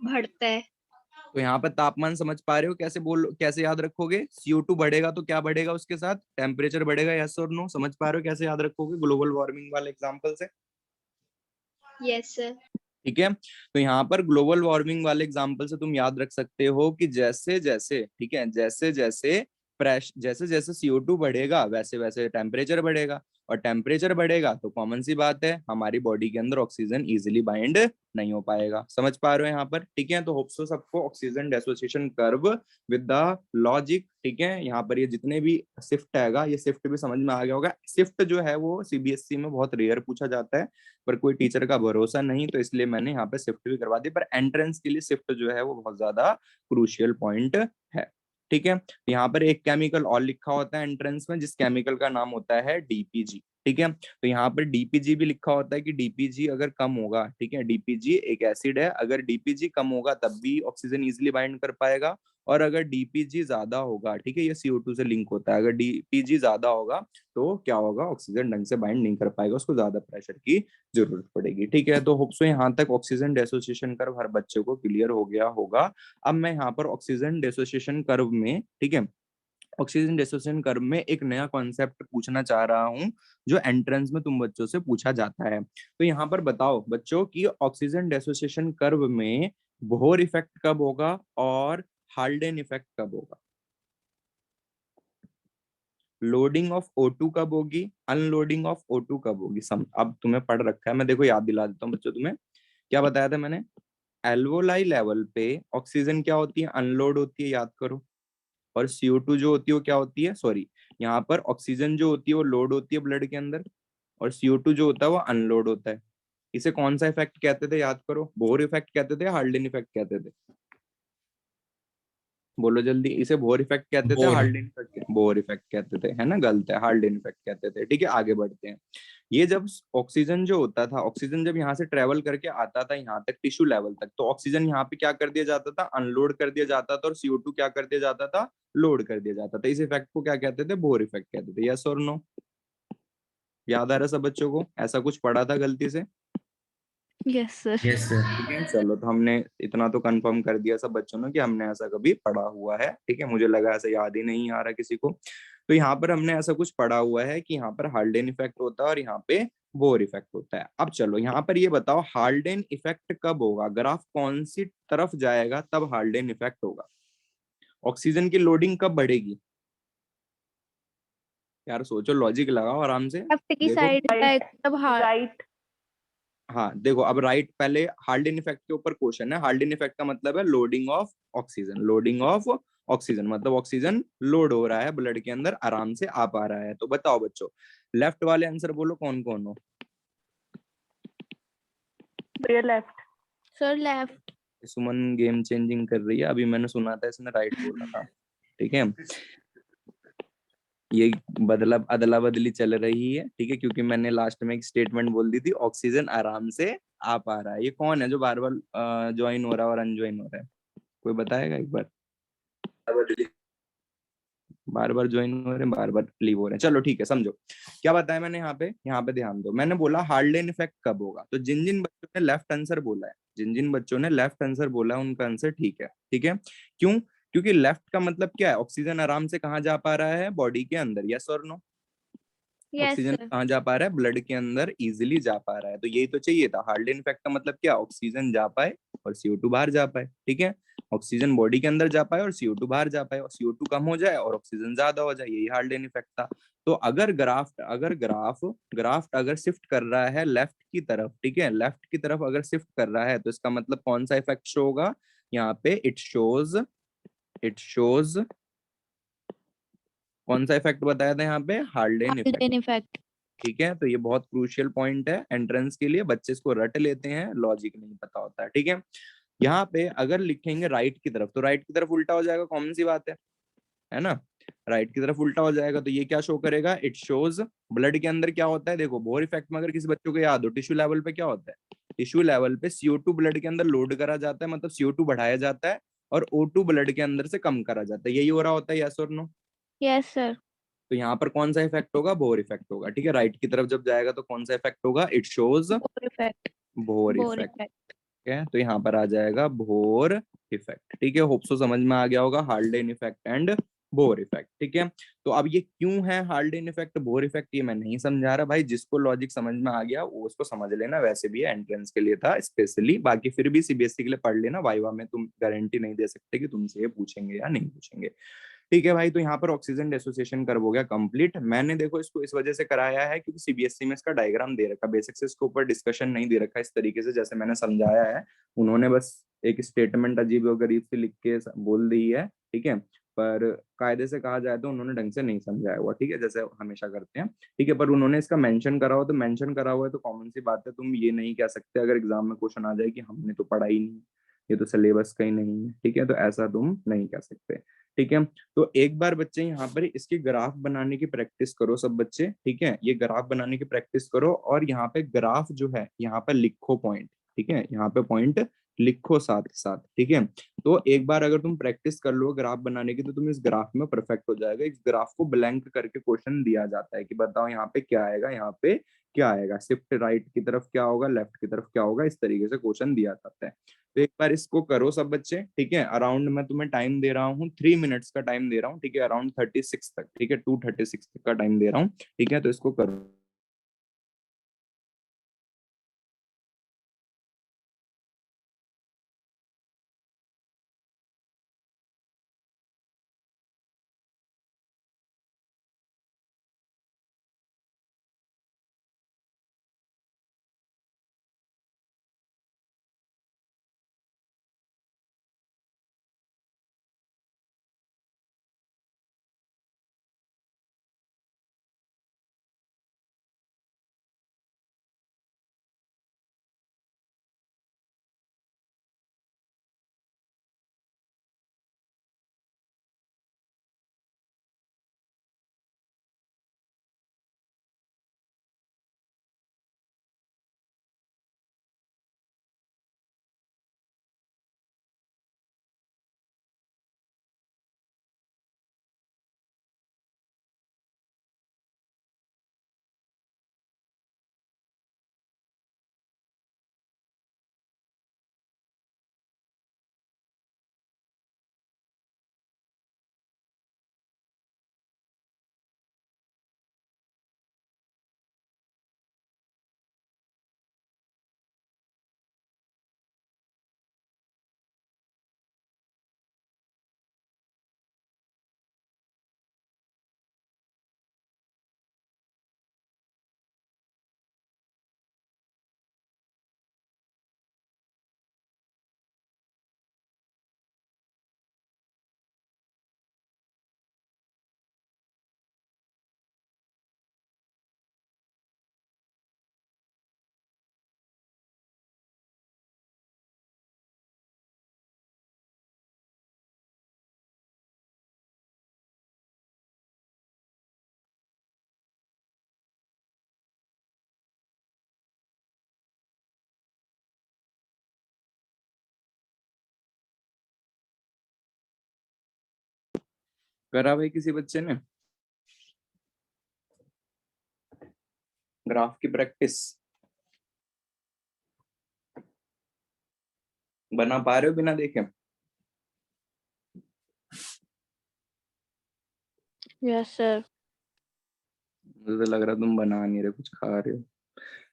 बढ़ता है। तो यहाँ पर तापमान समझ पा रहे हो? कैसे याद रखोगे? CO2 बढ़ेगा तो क्या बढ़ेगा? उसके साथ टेम्परेचर बढ़ेगा, यस और नो? समझ पा रहे हो कैसे याद रखोगे ग्लोबल वार्मिंग वाले एग्जाम्पल से? Yes, sir. ठीक है। तो यहाँ पर ग्लोबल वार्मिंग वाले एग्जांपल से तुम याद रख सकते हो कि जैसे जैसे, ठीक है, जैसे जैसे जैसे जैसे CO2 बढ़ेगा वैसे वैसे टेम्परेचर बढ़ेगा, और टेम्परेचर बढ़ेगा तो कॉमन सी बात है हमारी बॉडी के अंदर ऑक्सीजन इजीली बाइंड नहीं हो पाएगा। समझ पा रहे हो यहाँ पर? ठीक है। तो होप सो सबको oxygen dissociation curve with the logic, ठीक है, यहाँ पर ये जितने भी शिफ्ट आएगा, ये शिफ्ट भी समझ में आ गया होगा। शिफ्ट जो है वो CBSE में बहुत रेयर पूछा जाता है, पर कोई टीचर का भरोसा नहीं, तो इसलिए मैंने यहाँ पे शिफ्ट भी करवा दी। पर एंट्रेंस के लिए शिफ्ट जो है वो बहुत ज्यादा क्रूशियल पॉइंट है, ठीक है। यहाँ पर एक केमिकल और लिखा होता है एंट्रेंस में, जिस केमिकल का नाम होता है DPG, ठीक है। तो यहाँ पर DPG भी लिखा होता है कि DPG अगर कम होगा, ठीक है, DPG एक एसिड है, अगर DPG कम होगा तब भी ऑक्सीजन इजिली बाइंड कर पाएगा, और अगर DPG ज्यादा होगा, ठीक है, ये CO2 से लिंक होता है, अगर DPG ज्यादा होगा तो क्या होगा? ऑक्सीजन ढंग से बाइंड नहीं कर पाएगा, उसको ज्यादा प्रेशर की जरूरत पड़ेगी, ठीक है। तो होप सो यहाँ तक ऑक्सीजन डेसोसिएशन कर्व हर बच्चे को क्लियर हो गया होगा। अब मैं यहाँ पर ऑक्सीजन डेसोसिएशन कर्व में, ठीक है, ऑक्सीजन डेसोसिएशन कर्व में एक नया कॉन्सेप्ट पूछना चाह रहा हूँ जो एंट्रेंस में तुम बच्चों से पूछा जाता है। तो यहाँ पर बताओ बच्चों कि ऑक्सीजन डेसोसिएशन कर्व में बोहर इफेक्ट कब होगा और हाल्डेन इफेक्ट कब होगा? लोडिंग ऑफ O2 कब होगी? अनलोडिंग ऑफ O2 कब होगी? अब तुम्हें पढ़ रखा है, मैं देखो याद दिला देता हूँ बच्चों। तुम्हें क्या बताया था मैंने? एल्वोलाई लेवल पे ऑक्सीजन क्या होती है? अनलोड होती है, याद करो। और CO2 जो होती है वो क्या होती है? सॉरी, यहाँ पर ऑक्सीजन जो होती है वो लोड होती है ब्लड के अंदर, और CO2 जो होता है वो अनलोड होता है। इसे कौन सा इफेक्ट कहते थे? याद करो। बोहर इफेक्ट कहते थे, हाल्डेन इफेक्ट कहते थे? बोलो जल्दी। इसे बोहर इफेक्ट कहते थे, bore Haldane effect? Bohr effect कहते थे, है ना? गलत है, हाल्डेन इफेक्ट कहते थे, ठीक है। आगे बढ़ते हैं। ये जब ऑक्सीजन जो होता था, ऑक्सीजन जब यहाँ से ट्रेवल करके आता था यहाँ तक, टिश्यू लेवल तक, तो ऑक्सीजन यहाँ पे क्या कर दिया जाता था? अनलोड कर दिया जाता था, और CO2 क्या कर दिया जाता था? लोड कर दिया जाता था। इस इफेक्ट को क्या कहते थे? बोहर इफेक्ट कहते थे। यस और नो? याद आ रहा सब बच्चों को? ऐसा कुछ पढ़ा था गलती से? Yes sir. Yes sir. ठीक है, चलो, तो हमने इतना तो कंफर्म कर दिया सब बच्चों ने कि हमने ऐसा कभी पढ़ा हुआ है, ठीक है। मुझे लगा ऐसा याद ही नहीं आ रहा किसी को। तो यहाँ पर हमने ऐसा कुछ पढ़ा हुआ है कि यहाँ पर हाल्डेन इफेक्ट होता है और यहाँ पे बोहर इफेक्ट होता है। अब चलो यहाँ पर ये बताओ, हाल्डेन इफेक्ट कब होगा? ग्राफ कौन सी तरफ जाएगा तब हाल्डेन इफेक्ट होगा? ऑक्सीजन की लोडिंग कब बढ़ेगी? यार सोचो, लॉजिक लगाओ आराम से। लेफ्ट की देखो, साइड का एक मतलब हार्ड राइट। हाँ देखो, अब राइट, पहले हाल्डेन इफेक्ट के ऊपर क्वेश्चन है। हाल्डेन इफेक्ट का मतलब है loading of oxygen. Loading of oxygen मतलब ऑक्सीजन लोड हो रहा है ब्लड के अंदर, आराम से आ पा रहा है। तो बताओ बच्चों, लेफ्ट वाले आंसर बोलो कौन कौन हो? भैया left. Sir left. Suman game changing कर रही है, अभी मैंने सुना था इसने राइट बोला था, ठीक है। ये अदला बदली चल रही है, ठीक है, क्योंकि मैंने लास्ट में एक स्टेटमेंट बोल दी थी, ऑक्सीजन आराम से आ पा रहा है। ये कौन है जो बार बार ज्वाइन हो रहा है और अनज्वाइन हो रहा है? कोई बताएगा एक बार? बार बार ज्वाइन हो रहे हैं, बार बार लीव हो रहे हैं। चलो ठीक है, समझो क्या बताया मैंने यहाँ पे ध्यान दो। मैंने बोला हार्डलेन इफेक्ट कब होगा, तो जिन जिन बच्चों ने लेफ्ट आंसर बोला है, जिन जिन बच्चों ने लेफ्ट आंसर बोला है उनका आंसर ठीक है। ठीक है, क्यों? क्योंकि लेफ्ट का मतलब क्या है, ऑक्सीजन आराम से कहाँ जा पा रहा है, बॉडी के अंदर, यस और नो? Yes oxygen sir. कहाँ जा पा रहा है, ब्लड के अंदर इजीली जा पा रहा है। तो यही तो चाहिए था। हार्डलेन इफेक्ट का मतलब क्या, ऑक्सीजन जा पाए और CO2 बाहर जा पाए। ठीक है, ऑक्सीजन बॉडी के अंदर जा पाए और CO2 बाहर जा पाए, और CO2 कम हो जाए और ऑक्सीजन ज्यादा हो जाए, यही हार्डलेन इफेक्ट था। तो अगर ग्राफ्ट अगर शिफ्ट कर रहा है लेफ्ट की तरफ, ठीक है, लेफ्ट की तरफ अगर शिफ्ट कर रहा है, तो इसका मतलब कौन सा इफेक्ट शो होगा यहाँ पे? इट शोज कौन सा इफेक्ट बताया था यहाँ पे? हार्डलेन इफेक्ट। हार्डलेन इफेक्ट। ठीक है, तो ये बहुत क्रूशियल पॉइंट है एंट्रेंस के लिए, बच्चे इसको रट लेते हैं, लॉजिक नहीं पता होता है। ठीक है, यहाँ पे अगर लिखेंगे राइट की तरफ, तो राइट की तरफ उल्टा हो जाएगा, कॉमन सी बात है ना? राइट की तरफ उल्टा हो जाएगा, तो ये क्या शो करेगा? इट शोज ब्लड के अंदर क्या होता है। देखो बोर इफेक्ट में अगर किसी बच्चों को याद हो, टिश्यू लेवल पे क्या होता है? टिश्यू लेवल पे CO2 ब्लड के अंदर लोड करा जाता है, मतलब CO2 बढ़ाया जाता है, और O2 ब्लड के अंदर से कम करा जाता है। यही हो रहा होता है, यस और नो? Yes sir. तो यहाँ पर कौन सा इफेक्ट होगा? बोर इफेक्ट होगा। ठीक है, राइट की तरफ जब जाएगा तो कौन सा इफेक्ट होगा? It shows Bohr effect. Bore Bohr effect. Effect. ठीक है, तो यहाँ पर आ जाएगा बोर इफेक्ट। ठीक है, होप सो समझ में आ गया होगा हार्डलेन इफेक्ट एंड बोर इफेक्ट। ठीक है, तो अब ये क्यों है हार्डलेन इफेक्ट, बोर इफेक्ट, ये मैं नहीं समझा रहा भाई। जिसको लॉजिक समझ में आ गया वो उसको समझ लेना, वैसे भी एंट्रेंस के लिए था स्पेशली। बाकी फिर भी CBSE के लिए पढ़ लेना, वाइवा में तुम गारंटी नहीं दे सकते कि तुमसे ये पूछेंगे या नहीं पूछेंगे। ठीक है भाई, तो यहाँ पर ऑक्सीजन डेसोसिएशन कर्व हो गया कंप्लीट। मैंने देखो इसको इस वजह से कराया है क्योंकि CBSE में इसका डायग्राम दे रखा, बेसिक से इसके ऊपर डिस्कशन नहीं दे रखा इस तरीके से जैसे मैंने समझाया है। उन्होंने बस एक स्टेटमेंट अजीब और गरीब से लिख के बोल दी है। ठीक है, पर कायदे से कहा जाए तो उन्होंने ढंग से नहीं समझाया हुआ, ठीक है, जैसे हमेशा करते हैं। ठीक है, पर उन्होंने इसका मेंशन करा हो, तो मेंशन करा हुआ है तो कॉमन सी बात है, तुम ये नहीं कह सकते अगर एग्जाम में क्वेश्चन आ जाए कि हमने तो पढ़ा ही नहीं, ये तो सिलेबस का ही नहीं है। ठीक है, तो ऐसा तुम नहीं कह सकते। ठीक है, तो एक बार बच्चे यहाँ पर इसकी ग्राफ बनाने की प्रैक्टिस करो सब बच्चे। ठीक है, ये ग्राफ बनाने की प्रैक्टिस करो, और यहाँ पे ग्राफ जो है यहाँ पर लिखो पॉइंट। ठीक है, यहाँ पे पॉइंट लिखो साथ साथ। ठीक है, तो एक बार अगर तुम प्रैक्टिस कर लो ग्राफ बनाने की, तो तुम इस ग्राफ में परफेक्ट हो जाएगा। इस ग्राफ को ब्लैंक करके क्वेश्चन दिया जाता है कि बताओ यहाँ पे क्या आएगा, यहाँ पे क्या आएगा, शिफ्ट राइट की तरफ क्या होगा, लेफ्ट की तरफ क्या होगा, इस तरीके से क्वेश्चन दिया जाता है। तो एक बार इसको करो सब बच्चे। ठीक है, अराउंड मैं तुम्हें टाइम दे रहा हूँ 3 मिनट्स का टाइम दे रहा हूँ। ठीक है, अराउंड 36 तक, ठीक है, 2:36 तक का टाइम दे रहा हूँ। ठीक है, तो इसको करो। करा भाई किसी बच्चे ने ग्राफ की प्रैक्टिस? बना पा रहे हो बिना देखे? Yes sir. मुझे तो लग रहा तुम बना नहीं रहे, कुछ खा रहे हो।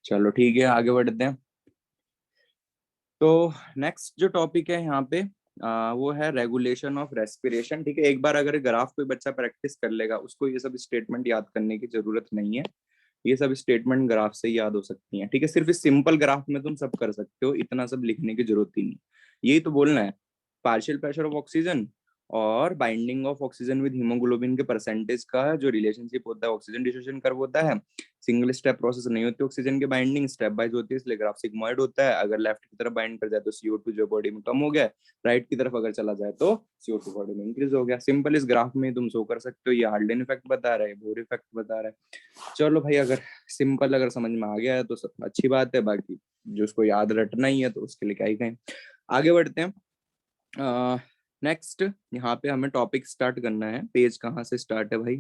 चलो ठीक है, आगे बढ़ते हैं। तो नेक्स्ट जो टॉपिक है यहाँ पे वो है रेगुलेशन ऑफ रेस्पिरेशन। ठीक है, एक बार अगर ग्राफ कोई बच्चा प्रैक्टिस कर लेगा, उसको ये सब स्टेटमेंट याद करने की जरूरत नहीं है। ये सब स्टेटमेंट ग्राफ से ही याद हो सकती हैं। ठीक है, सिर्फ इस सिंपल ग्राफ में तुम सब कर सकते हो, इतना सब लिखने की जरूरत ही नहीं। यही तो बोलना है, पार्शियल प्रेशर ऑफ ऑक्सीजन और binding of oxygen with haemoglobin के परसेंटेज का जो रिलेशनशिप होता है, ऑक्सीजन डिसोसिएशन कर्व होता है। सिंगल स्टेप प्रोसेस नहीं होती ऑक्सीजन की बाइंडिंग, स्टेप वाइज होती है, इसलिए ग्राफ सिग्मोइड होता है। अगर लेफ्ट की तरफ बाइंड कर जाए तो CO2 जो बॉडी में कम हो गया, राइट की तरफ अगर चला जाए तो CO2 बॉडी में इंक्रीज हो गया। सिंपल इस ग्राफ में तुम शो कर सकते हो। ये हार्डन इफेक्ट बता रहा है, बोर इफेक्ट बता रहा है। चलो भाई, अगर सिंपल अगर समझ में आ गया है तो सब अच्छी बात है, बाकी जो उसको याद रटना ही है तो उसके लिए क्या ही कहें। आगे बढ़ते हैं। नेक्स्ट यहाँ पे हमें टॉपिक स्टार्ट करना है। पेज कहाँ से स्टार्ट है भाई?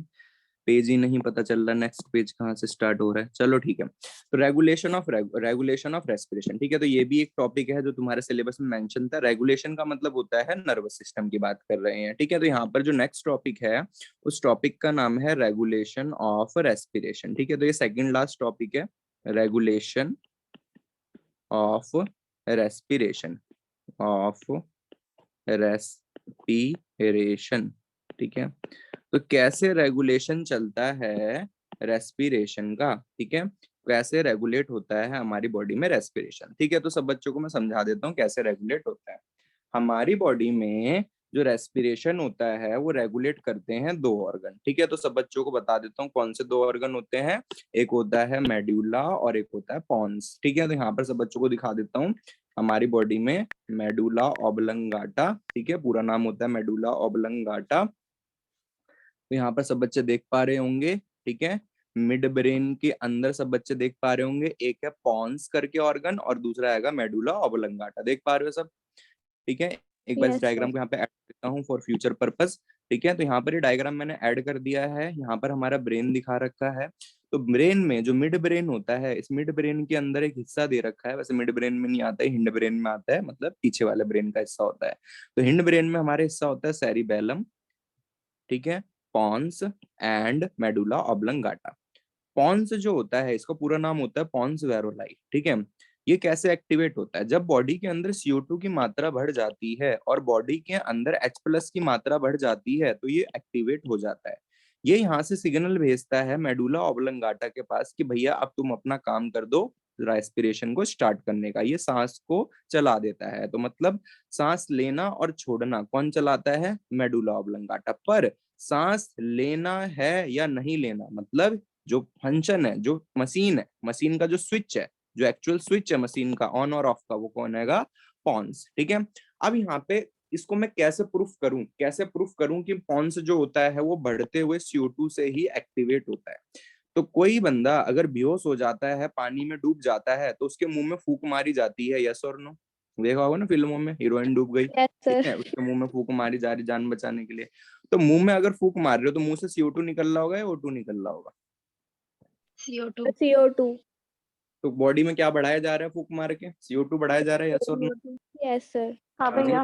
पेज ही नहीं पता चल रहा नेक्स्ट पेज कहाँ से स्टार्ट हो रहा है। चलो ठीक है, तो रेगुलेशन ऑफ रेस्पिरेशन। ठीक है, तो ये भी एक टॉपिक है जो तुम्हारे सिलेबस में मेंशन था। रेगुलेशन का मतलब होता है नर्वस सिस्टम की बात कर रहे हैं। ठीक है, तो यहाँ पर जो नेक्स्ट टॉपिक है उस टॉपिक का नाम है रेगुलेशन ऑफ रेस्पिरेशन। ठीक है, तो ये सेकंड लास्ट टॉपिक है, रेगुलेशन ऑफ रेस्पिरेशन रेस्पिरेशन। ठीक है, तो कैसे रेगुलेशन चलता है रेस्पिरेशन का? ठीक है, कैसे रेगुलेट होता है हमारी बॉडी में रेस्पिरेशन। ठीक है, तो सब बच्चों को मैं समझा देता हूँ कैसे रेगुलेट होता है। हमारी बॉडी में जो रेस्पिरेशन होता है वो रेगुलेट करते हैं दो ऑर्गन। ठीक है, तो सब बच्चों को बता देता हूँ कौन से दो ऑर्गन होते हैं। एक होता है मेडुला और एक होता है पॉन्स। ठीक है, तो यहाँ पर सब बच्चों को दिखा देता हूँ। हमारी बॉडी में मेडुला ऑब्लंगाटा, ठीक है, पूरा नाम होता है मेडुला ऑब्लंगाटा। तो यहाँ पर सब बच्चे देख पा रहे होंगे। ठीक है, मिड ब्रेन के अंदर सब बच्चे देख पा रहे होंगे, एक है पॉन्स करके ऑर्गन और दूसरा आएगा मेडुला ऑब्लंगाटा। देख पा रहे हो सब? ठीक है, एक बार इस यस डायग्राम सर। को यहाँ पे ऐड करता हूँ फॉर फ्यूचर पर्पस। ठीक है, तो यहाँ पर ये डायग्राम मैंने ऐड कर दिया है। यहाँ पर हमारा ब्रेन दिखा रखा है। तो ब्रेन में जो मिड ब्रेन होता है, इस मिड ब्रेन के अंदर एक हिस्सा दे रखा है। वैसे मिड ब्रेन में नहीं आता है, हिंड ब्रेन में आता है, मतलब पीछे वाले ब्रेन का हिस्सा होता है। तो हिंड ब्रेन में हमारे हिस्सा होता है सेरिबेलम, ठीक है, pons and medulla oblongata. Pons जो होता है, इसका पूरा नाम होता है पॉन्स वेरोलाई। ठीक है, ये कैसे एक्टिवेट होता है? जब बॉडी के अंदर CO2 की मात्रा बढ़ जाती है और बॉडी के अंदर H+ की मात्रा बढ़ जाती है तो ये एक्टिवेट हो जाता है। ये यहाँ से सिग्नल भेजता है मेडुला ऑब्लंगाटा के पास कि भैया अब तुम अपना काम कर दो, रेस्पिरेशन को स्टार्ट करने का। ये सांस को चला देता है। तो मतलब सांस लेना और छोड़ना कौन चलाता है? Medulla oblongata. पर सांस लेना है या नहीं लेना, मतलब जो फंक्शन है, जो मशीन है, मशीन का जो स्विच है, जो एक्चुअल स्विच है मशीन का ऑन और ऑफ का, वो कौन हैगा? पॉन्स। ठीक है, अब यहाँ पे इसको मैं कैसे प्रूफ करूं कि पॉन्स जो होता है वो बढ़ते हुए CO2 से ही एक्टिवेट होता है। तो कोई बंदा अगर बेहोश हो जाता है, पानी में डूब जाता है, तो उसके मुंह में फूंक मारी जाती है, यस और नो? देखा होगा ना फिल्मों में, हीरोइन डूब गई, यस ठीक सर। है, उसके मुंह में फूंक मारी जा रही जान बचाने के लिए। तो मुंह में अगर फूंक मार रहे हो तो मुंह से CO2 निकल रहा होगा या O2 निकल रहा होगा? CO2 CO2। तो बॉडी में क्या बढ़ाया जा रहा है फूंक मार के? CO2 बढ़ाया जा रहा है, यस और नो? Yes sir. हाँ नहीं भैया।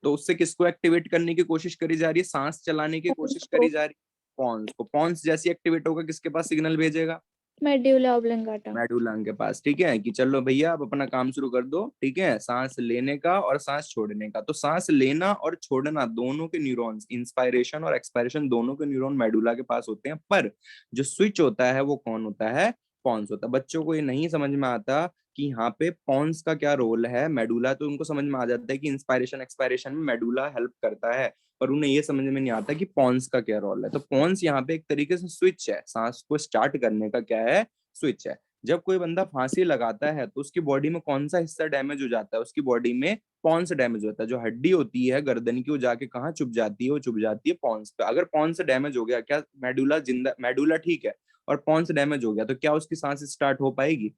तो उससे किसको एक्टिवेट करने की कोशिश करी जा रही है? सांस चलाने की कोशिश करी जा रही है पॉन्स को। पॉन्स जैसी एक्टिवेट होगा किसके पास सिग्नल भेजेगा? Medulla oblongata. मेडुला के पास। ठीक है, कि चलो भैया अब अपना काम शुरू कर दो। ठीक है, सांस लेने का और सांस छोड़ने का। तो सांस लेना और छोड़ना दोनों के न्यूरॉन्स, इंस्पायरेशन और एक्सपायरेशन, दोनों के न्यूरॉन मेडुला के पास होते हैं। पर जो स्विच होता है वो कौन होता है? पॉन्स होता है। बच्चों को ये नहीं समझ में आता कि यहाँ पे पॉन्स का क्या रोल है। मेडुला तो उनको समझ में आ जाता है कि इंस्पायरेशन एक्सपायरेशन में मेडुला हेल्प करता है, पर उन्हें ये समझ में नहीं आता कि पॉन्स का क्या रोल है। तो पॉन्स यहाँ पे एक तरीके से स्विच है, सांस को स्टार्ट करने का क्या है? स्विच है। जब कोई बंदा फांसी लगाता है तो उसकी बॉडी में कौन सा हिस्सा डैमेज हो जाता है? उसकी बॉडी में पॉन्स डैमेज होता है। जो हड्डी होती है गर्दन की, वो जाके कहाँ चुभ जाती है? वो चुभ जाती है पॉन्स पे। अगर पॉन्स डैमेज हो गया, क्या मेडुला जिंदा, मेडुला ठीक है और पॉन्स डैमेज हो गया, तो क्या उसकी सांस स्टार्ट हो पाएगी?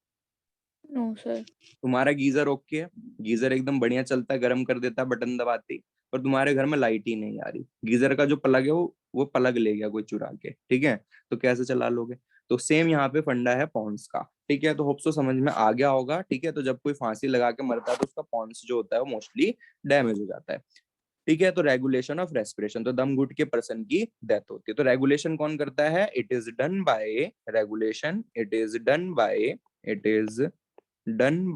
No sir. तुम्हारा गीजर ओके है, गीजर एकदम बढ़िया चलता है, गर्म कर देता है बटन दबाते ही। और तुम्हारे घर में लाइट ही नहीं आ रही, गीजर का जो प्लग है वो प्लग ले गया कोई चुरा के, ठीक है, तो कैसे चला लोगे? तो सेम यहाँ पे फंडा है पॉन्स का, ठीक है। तो होप सो समझ में आ गया होगा, ठीक है। तो जब कोई फांसी लगा के मरता है तो उसका पॉन्स जो होता है वो मोस्टली डैमेज हो जाता है, ठीक है। तो रेगुलेशन ऑफ रेस्पिरेशन, तो दम घुट के पर्सन की डेथ होती है। तो रेगुलेशन कौन करता है? It is done bye regulation, it is done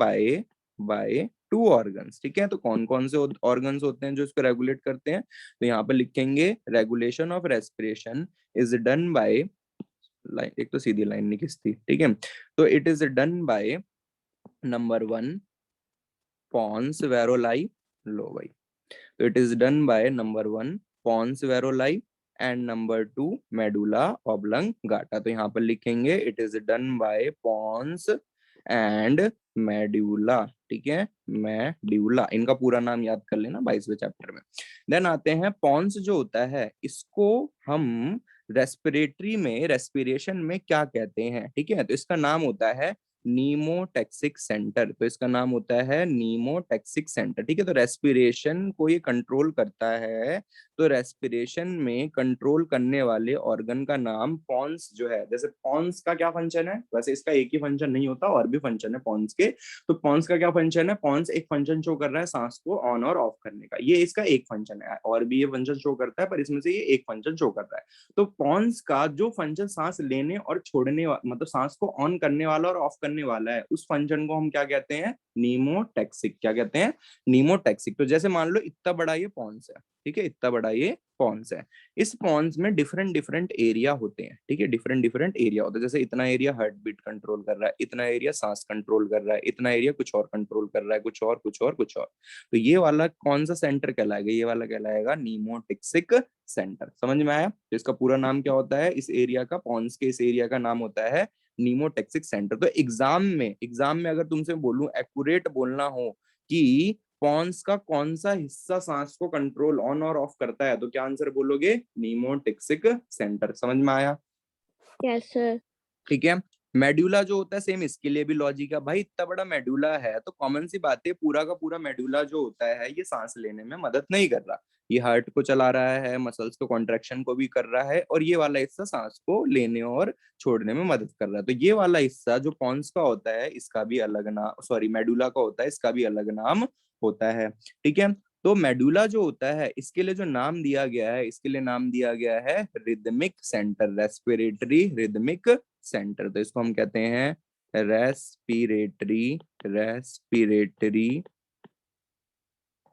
by two organs, ठीक है। तो कौन कौन से ऑर्गन्स होते हैं जो इसको रेगुलेट करते हैं? तो यहाँ पे लिखेंगे regulation of respiration is done by, line एक तो सीधी लाइन नहीं खिंचती, ठीक है। तो it is done by number 1 pons varolii लोबाई, तो it is done by number 1 pons varolii and number 2 medulla oblongata. तो यहाँ पर लिखेंगे it is done by pons and medulla, ठीक है, मेड्यूला, इनका पूरा नाम याद कर लेना 22वें चैप्टर में। देन आते हैं पॉन्स जो होता है इसको हम रेस्पिरेटरी में, रेस्पिरेशन में क्या कहते हैं, ठीक है। तो इसका नाम होता है नीमोटेक्सिक सेंटर, तो इसका नाम होता है नीमोटेक्सिक सेंटर, ठीक है। तो रेस्पिरेशन को ये कंट्रोल करता है, तो रेस्पिरेशन में कंट्रोल करने वाले ऑर्गन का नाम पॉन्स जो है, जैसे पॉन्स का क्या फंक्शन है, वैसे इसका एक ही फंक्शन नहीं होता, और भी फंक्शन है पॉन्स के। तो पॉन्स का क्या फंक्शन है? पॉन्स एक फंक्शन शो कर रहा है सांस को ऑन और ऑफ करने का, ये इसका एक फंक्शन है, और भी ये फंक्शन शो करता है पर इसमें से ये एक फंक्शन शो कर रहा है। तो पॉन्स का जो फंक्शन सांस लेने और छोड़ने मतलब सांस को ऑन करने वाला और ऑफ करने वाला है, उस फंक्शन को हम क्या कहते हैं? नीमोटेक्सिक। क्या कहते हैं? नीमोटेक्सिक। तो जैसे मान लो इतना बड़ा ये पॉन्स है, ठीक है, इतना बड़ा ये पॉन्स है, इस पॉन्स में डिफरेंट डिफरेंट एरिया होते हैं, ठीक है, डिफरेंट डिफरेंट एरिया होता है। जैसे इतना एरिया हार्ट बीट कंट्रोल कर रहा है, इतना एरिया सांस कंट्रोल कर रहा है, इतना एरिया कुछ और कंट्रोल कर रहा है, कुछ और कुछ और कुछ और। तो ये वाला कौन सा सेंटर कहलाएगा? ये वाला कहलाएगा नीमोटेक्सिक सेंटर। समझ में आया? तो इसका पूरा नाम क्या होता है? इस एरिया का, पॉन्स के इस एरिया का नाम होता है नीमोटेक्सिक सेंटर। तो एग्जाम में अगर तुमसे बोलूं, एक्यूरेट बोलना हो कि पॉन्स का कौन सा हिस्सा सांस को कंट्रोल ऑन और ऑफ करता है, तो क्या आंसर बोलोगे? नीमोटेक्सिक सेंटर। समझ में आया? Yes sir. ठीक है। मेडुला जो होता है सेम इसके लिए भी लॉजिक है भाई, इतना बड़ा मेडुला है तो कॉमन सी बात है, पूरा का पूरा मेडुला जो होता है ये सांस लेने में मदद नहीं कर रहा, ये हार्ट को चला रहा है, मसल्स को कॉन्ट्रैक्शन को भी कर रहा है, और ये वाला हिस्सा सांस को लेने और छोड़ने में मदद कर रहा है। तो ये वाला हिस्सा जो पॉन्स का होता है इसका भी अलग नाम, सॉरी मेडुला का होता है, इसका भी अलग नाम होता है, ठीक है। तो मेडुला जो होता है इसके लिए जो नाम दिया गया है, इसके लिए नाम दिया गया है rhythmic centre, respiratory rhythmic centre. तो इसको हम कहते हैं respiratory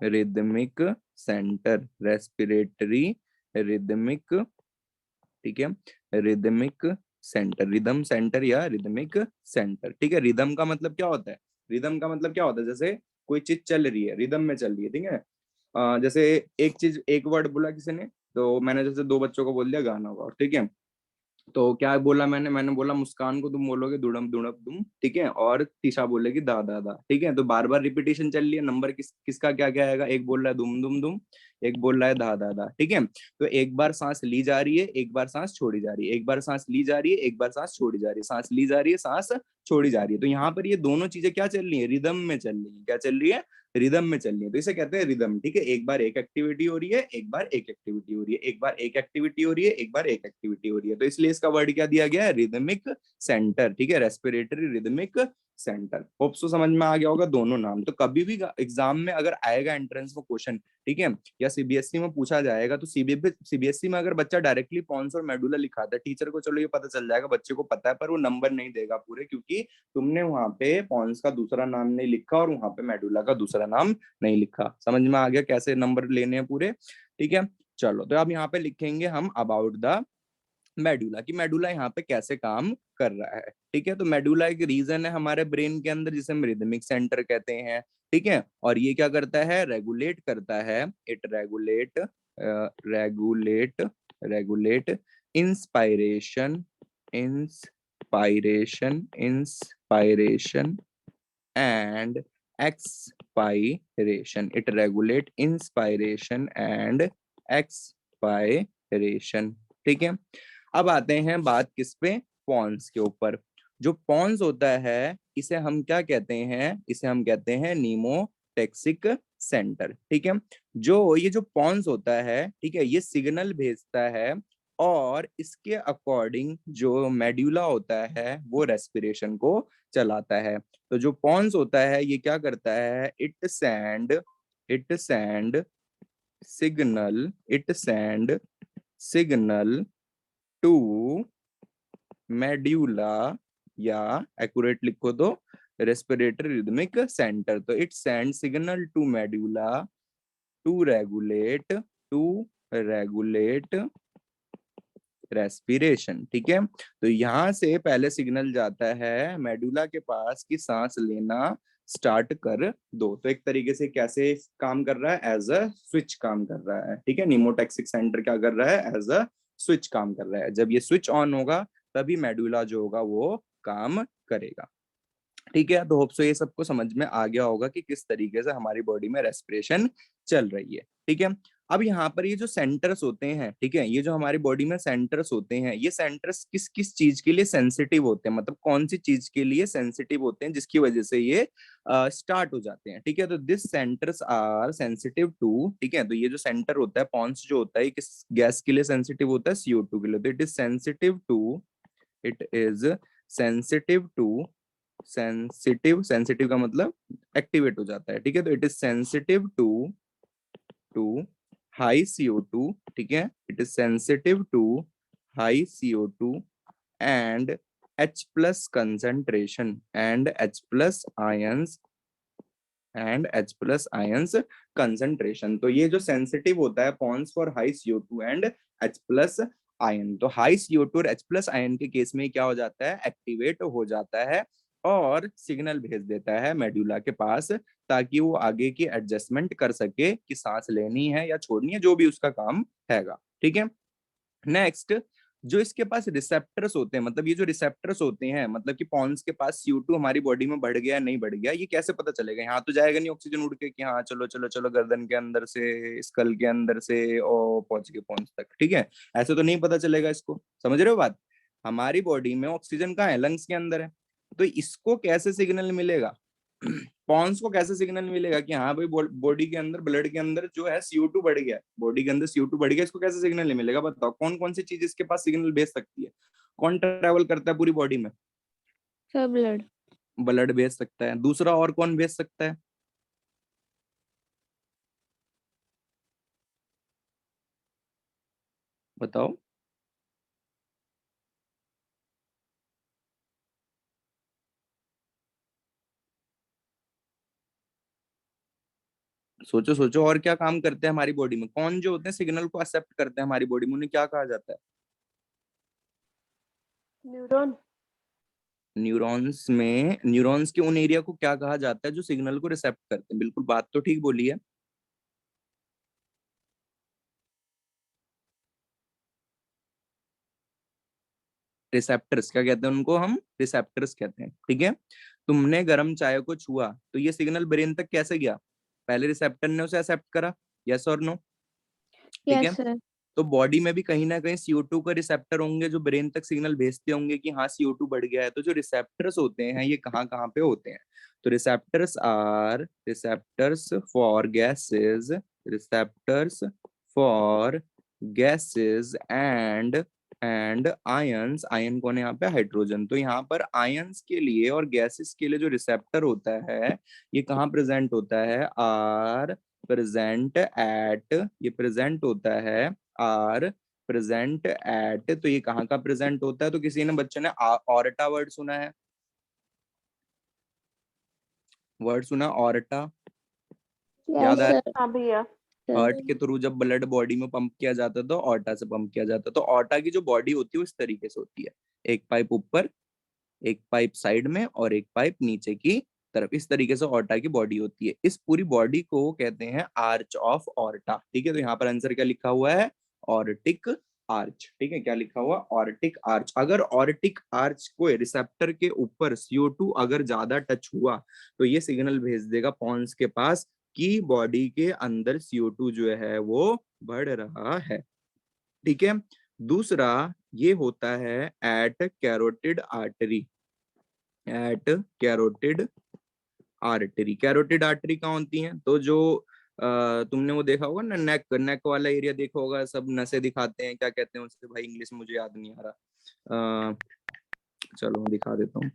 rhythmic centre, respiratory rhythmic, ठीक है, रिदमिक सेंटर, रिदम सेंटर या रिदमिक सेंटर, ठीक है। रिदम का मतलब क्या होता है? रिदम का मतलब क्या होता है? जैसे कोई चीज चल रही है, रिदम में चल रही है, ठीक है। जैसे एक चीज, एक वर्ड बोला किसी ने, तो मैंने जैसे दो बच्चों को बोल दिया गाना गाओ, ठीक है। तो क्या बोला मैंने बोला मुस्कान को तुम बोलोगे दुड़म दुड़म दुम, ठीक है, और तीशा बोलेगी दा दा दा, ठीक है। तो बार बार रिपीटेशन चल रही है, नंबर किसका क्या क्या आएगा? एक बोल रहा है दुम दुम दुम, एक बोल रहा है दा दा दा, ठीक है। तो एक बार सांस ली जा रही है, एक बार सांस छोड़ी जा रही है, एक बार सांस ली जा रही है, एक बार सांस छोड़ी जा रही है, सांस ली जा रही है, सांस छोड़ी जा रही है। तो यहाँ पर ये दोनों चीजें क्या चल रही है? रिदम में चल रही है। क्या चल रही है? रिदम में चल रही है। तो इसे कहते हैं रिदम, ठीक है। एक बार एक एक्टिविटी हो रही है, एक बार एक एक्टिविटी हो रही है, एक बार एक एक्टिविटी हो रही है, एक बार एक एक्टिविटी हो रही है। तो इसलिए इसका वर्ड क्या दिया गया है? रिदमिक सेंटर, ठीक है, respiratory rhythmic centre. Hope so समझ में आ गया होगा दोनों नाम। तो कभी भी एग्जाम में अगर आएगा एंट्रेंस में क्वेश्चन, ठीक है, या सीबीएसई में पूछा जाएगा, तो सीबीएसई में अगर बच्चा डायरेक्टली पॉन्स और मेडुला लिखाता है, टीचर को चलो ये पता चल जाएगा, बच्चे को पता है, पर वो नंबर नहीं देगा पूरे, क्योंकि तुमने वहां पे पॉन्स का दूसरा नाम नहीं लिखा और वहां पे मेडुला का दूसरा नाम नहीं लिखा। समझ में आ गया कैसे नंबर लेने हैं पूरे? ठीक है, चलो। तो अब यहाँ पे लिखेंगे हम अबाउट द मेडुला, कि मेडुला यहाँ पे कैसे काम कर रहा है, ठीक है। तो मेडुला एक रीजन है हमारे ब्रेन के अंदर जिसे हम रिदमिक सेंटर कहते हैं, ठीक है। और ये क्या करता है? रेगुलेट करता है, it regulate inspiration and expiration, it regulate inspiration and expiration, ठीक है। अब आते हैं बात किस पे? पॉन्स के ऊपर। जो पॉन्स होता है इसे हम क्या कहते हैं? इसे हम कहते हैं नीमोटेक्सिक सेंटर। ठीक है, जो ये जो पॉन्स होता है, ठीक है, ये सिग्नल भेजता है और इसके अकॉर्डिंग जो मेड्यूला होता है वो रेस्पिरेशन को चलाता है। तो जो पॉन्स होता है ये क्या करता है, it send signal to medulla, या एक्यूरेट लिखो तो रेस्पिरेटरी रिदमिक सेंटर। तो it send signal to medulla to regulate respiration. ठीक है, तो यहां से पहले सिग्नल जाता है मेडुला के पास कि सांस लेना स्टार्ट कर दो। तो एक तरीके से कैसे काम कर रहा है, एज अ स्विच काम कर रहा है। ठीक है, निमोटैक्सिक सेंटर क्या कर रहा है, एज अ स्विच काम कर रहा है। जब ये स्विच ऑन होगा तभी मेडुला जो होगा वो काम करेगा। ठीक है, तो होप सो ये सबको समझ में आ गया होगा कि किस तरीके से हमारी बॉडी में रेस्पिरेशन चल रही है। ठीक है, अब यहाँ पर ये जो सेंटर्स होते हैं, ठीक है, ये जो हमारी बॉडी में सेंटर्स होते हैं, ये सेंटर्स किस किस चीज के लिए सेंसिटिव होते हैं, मतलब कौन सी चीज के लिए सेंसिटिव होते हैं जिसकी वजह से ये स्टार्ट हो जाते हैं। ठीक है, तो this centres are sensitive to, ठीक है, तो ये जो सेंटर होता है, पॉन्स जो होता है, किस गैस के लिए सेंसिटिव होता है, CO2 के लिए। तो इट इज सेंसिटिव का मतलब एक्टिवेट हो जाता है। ठीक है, तो it is sensitive to high CO2, ठीक है, it is sensitive to high CO2 and H plus concentration and H plus ions concentration. तो ये जो सेंसिटिव होता है pons for high CO2 and H plus ion, तो हाई CO2 और H plus ion के केस में क्या हो जाता है, एक्टिवेट हो जाता है और सिग्नल भेज देता है मेडुला के पास, ताकि वो आगे की एडजस्टमेंट कर सके कि सांस लेनी है या छोड़नी है, जो भी उसका काम हैगा। ठीक है, नेक्स्ट, जो इसके पास रिसेप्टर्स होते हैं, मतलब ये जो रिसेप्टर्स होते हैं, मतलब कि पॉन्स के पास CO2 हमारी बॉडी में बढ़ गया नहीं बढ़ गया, ये कैसे पता चलेगा। यहाँ तो जाएगा नहीं ऑक्सीजन उड़ के कि हाँ चलो चलो चलो गर्दन के अंदर से, स्कल के अंदर से और पहुंच के पॉन्स तक। ठीक है, ऐसे तो नहीं पता चलेगा इसको, समझ रहे हो बात। हमारी बॉडी में ऑक्सीजन कहाँ है, लंग्स के अंदर है, तो इसको कैसे सिग्नल मिलेगा, पॉन्स को कैसे सिग्नल मिलेगा कि हाँ भाई बॉडी के अंदर, ब्लड के अंदर जो है CO2 बढ़ गया, बॉडी के अंदर CO2 बढ़ गया, इसको कैसे सिग्नल मिलेगा, बताओ। कौन कौन सी चीज इसके पास सिग्नल भेज सकती है, कौन ट्रेवल करता है पूरी बॉडी में, सब ब्लड भेज सकता है। दूसरा और कौन भेज सकता है, बताओ। सोचो सोचो, और क्या काम करते हैं हमारी बॉडी में, कौन जो होते हैं सिग्नल को एक्सेप्ट करते हैं हमारी बॉडी में, उन्हें क्या कहा जाता है, न्यूरॉन। न्यूरॉन्स के उन एरिया को क्या कहा जाता है जो सिग्नल को रिसेप्ट करते हैं। बिल्कुल, बात तो ठीक बोली है। रिसेप्टर्स क्या कहते हैं उनको, हम रिसेप्टर्स कहते हैं। ठीक है, तुमने गर्म चाय को छुआ तो ये सिग्नल ब्रेन तक कैसे गया, पहले रिसेप्टर ने उसे एक्सेप्ट करा, यस और नो। ठीक है, यस सर। तो बॉडी में भी कहीं ना कहीं CO2 का रिसेप्टर होंगे जो ब्रेन तक सिग्नल भेजते होंगे कि हाँ CO2 बढ़ गया है। तो जो रिसेप्टर्स होते हैं ये कहाँ कहाँ पे होते हैं, तो receptors for gases and ions, ion कौन है यहाँ पे, हाइड्रोजन। तो यहाँ पर आयंस के लिए और गैसेस के लिए जो रिसेप्टर होता है ये कहाँ प्रेजेंट होता है, आर प्रेजेंट एट, ये प्रेजेंट होता है आर प्रेजेंट एट, तो ये कहाँ का प्रेजेंट होता है, तो किसी ने बच्चे ने ऑर्टा वर्ड सुना है, वर्ड सुना ऑर्टा, याद यस आया। सर। हाँ भैया। हार्ट के थ्रू जब ब्लड बॉडी में पंप किया जाता है तो ऑर्टा से पंप किया जाता है। तो ऑर्टा की जो बॉडी होती है वो इस तरीके से होती है, एक पाइप ऊपर, एक पाइप साइड में और एक पाइप नीचे की तरफ, इस तरीके से ऑर्टा की बॉडी होती है। इस पूरी बॉडी को कहते हैं आर्च ऑफ ऑर्टा। ठीक है, तो यहाँ पर आंसर क्या लिखा हुआ है, ऑर्टिक आर्च। ठीक है, क्या लिखा हुआ, ऑर्टिक आर्च। अगर ऑर्टिक आर्च को रिसेप्टर के ऊपर CO2 अगर ज्यादा टच हुआ तो ये सिग्नल भेज देगा पॉन्स के पास कि बॉडी के अंदर CO2 जो है वो बढ़ रहा है। ठीक है, दूसरा ये होता है at carotid artery, at carotid artery. Carotid artery कहाँ होती है? तो जो तुमने वो देखा होगा ना, नेक वाला एरिया देखा होगा, सब नसें दिखाते हैं, क्या कहते हैं उससे भाई, इंग्लिश मुझे याद नहीं आ रहा। चलो मैं दिखा देता हूँ।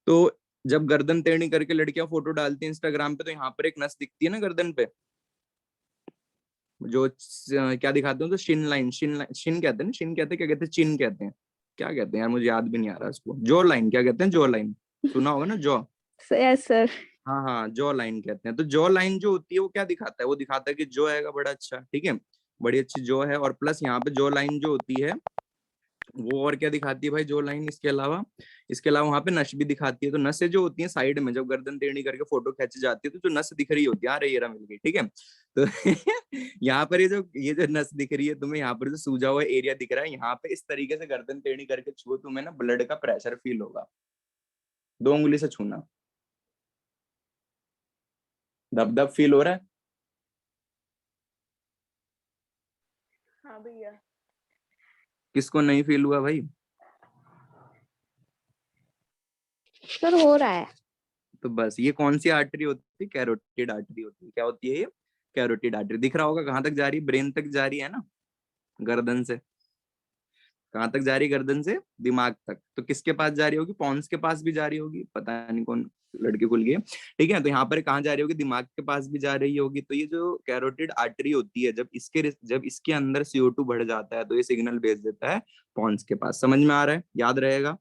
तो जब गर्दन टेढ़ी करके लड़कियां फोटो डालती हैं इंस्टाग्राम पे, तो यहाँ पर एक नस दिखती है ना गर्दन पे, जो क्या दिखाते हैं, तो शिन लाइन, शिन कहते हैं ना, शिन कहते हैं, क्या कहते हैं, चिन कहते हैं, क्या कहते हैं यार, मुझे याद भी नहीं आ रहा इसको। जॉ लाइन, क्या कहते हैं, जॉ लाइन, सुना होगा ना जॉ। Yes sir. हाँ हाँ, जॉ लाइन कहते हैं। तो जॉ लाइन जो होती है वो क्या दिखाता है? वो दिखाता है कि जॉ है बड़ा अच्छा, ठीक है, बड़ी अच्छी जॉ है। और प्लस यहाँ पे जॉ लाइन जो होती है वो और क्या दिखाती है भाई, जॉ लाइन, इसके अलावा वहां पे नस भी दिखाती है। तो नसें जो होती है साइड में, जब गर्दन टेढ़ी करके फोटो खींची जाती है, तो जो नस दिख रही होती है, अरे ये रहा, मिल गई, ठीक है। तो यहाँ पर ये जो नस दिख रही है तुम्हें, यहाँ पर जो सूजा हुआ एरिया दिख रहा है, यहाँ पे इस तरीके से गर्दन टेढ़ी करके छुओ, तुम्हें ना ब्लड का प्रेशर फील होगा। 2 उंगली से छूना, दब दब फील हो रहा है? हाँ भैया। किसको नहीं फील हुआ भाई? सर हो रहा है। तो बस ये कौन सी आर्टरी होती है? कैरोटिड आर्टरी होती है। क्या होती है ये? Carotid artery. दिख रहा होगा कहाँ तक जा रही है? ब्रेन तक जा रही है ना, गर्दन से। कहाँ तक जा रही है? गर्दन से दिमाग तक। तो किसके पास जा रही होगी? पॉन्स के पास भी जा रही होगी, पता नहीं कौन लड़के खुल गए, ठीक है। तो यहाँ पर कहाँ जा रही होगी? दिमाग के पास भी जा रही होगी। तो ये जो कैरोटिड आर्टरी होती है, जब इसके अंदर CO2 बढ़ जाता है, तो ये सिग्नल भेज देता है पॉन्स के पास। समझ में आ रहा है? याद रहेगा,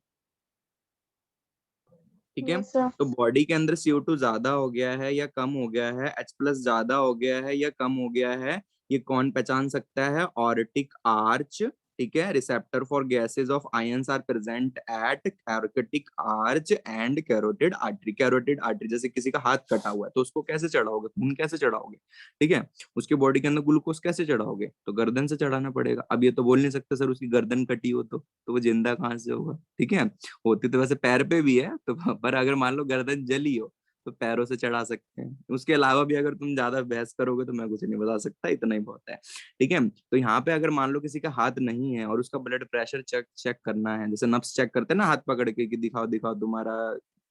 ठीक है। Yes sir. तो बॉडी के अंदर CO2 ज्यादा हो गया है या कम हो गया है, H+ ज्यादा हो गया है या कम हो गया है, ये कौन पहचान सकता है? ऑर्टिक आर्च, ठीक है। Receptor for gases of ions are present at aortic arch and carotid artery. Carotid artery, जैसे किसी का हाथ कटा हुआ है, तो उसको कैसे चढ़ाओगे? खून कैसे चढ़ाओगे, ठीक है। उसके बॉडी के अंदर ग्लूकोज कैसे चढ़ाओगे? तो गर्दन से चढ़ाना पड़ेगा। अब ये तो बोल नहीं सकते सर उसकी गर्दन कटी हो, तो वो जिंदा कहाँ से होगा, ठीक है। होती तो वैसे पैर पे भी है, तो पर अगर मान लो गर्दन जली हो, तो पैरों से चढ़ा सकते हैं। उसके अलावा भी अगर तुम ज्यादा बहस करोगे तो मैं कुछ नहीं बता सकता, इतना ही बहुत है, ठीक है। तो यहाँ पे अगर मान लो किसी का हाथ नहीं है और उसका ब्लड प्रेशर चेक करना है, जैसे नब्स चेक करते हैं ना हाथ पकड़ के, कि दिखाओ दिखाओ तुम्हारा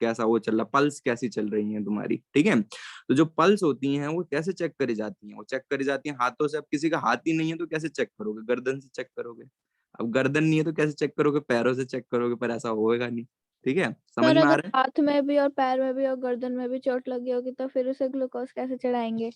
कैसा वो चल रहा, पल्स कैसी चल रही है तुम्हारी, ठीक है। तो जो पल्स होती हैं वो कैसे चेक करी जाती हैं? वो चेक करी जाती हैं हाथों से। अब किसी का हाथ ही नहीं है तो कैसे चेक करोगे? गर्दन से चेक करोगे। अब गर्दन नहीं है तो कैसे चेक करोगे? पैरों से चेक करोगे, पर ऐसा होएगा नहीं, ठीक है। समझ सर में आ अगर रहा है? हाथ में भी और पैर में भी और गर्दन में भी चोट लगी होगी तो फिर उसे ग्लूकोज कैसे चढ़ाएंगे?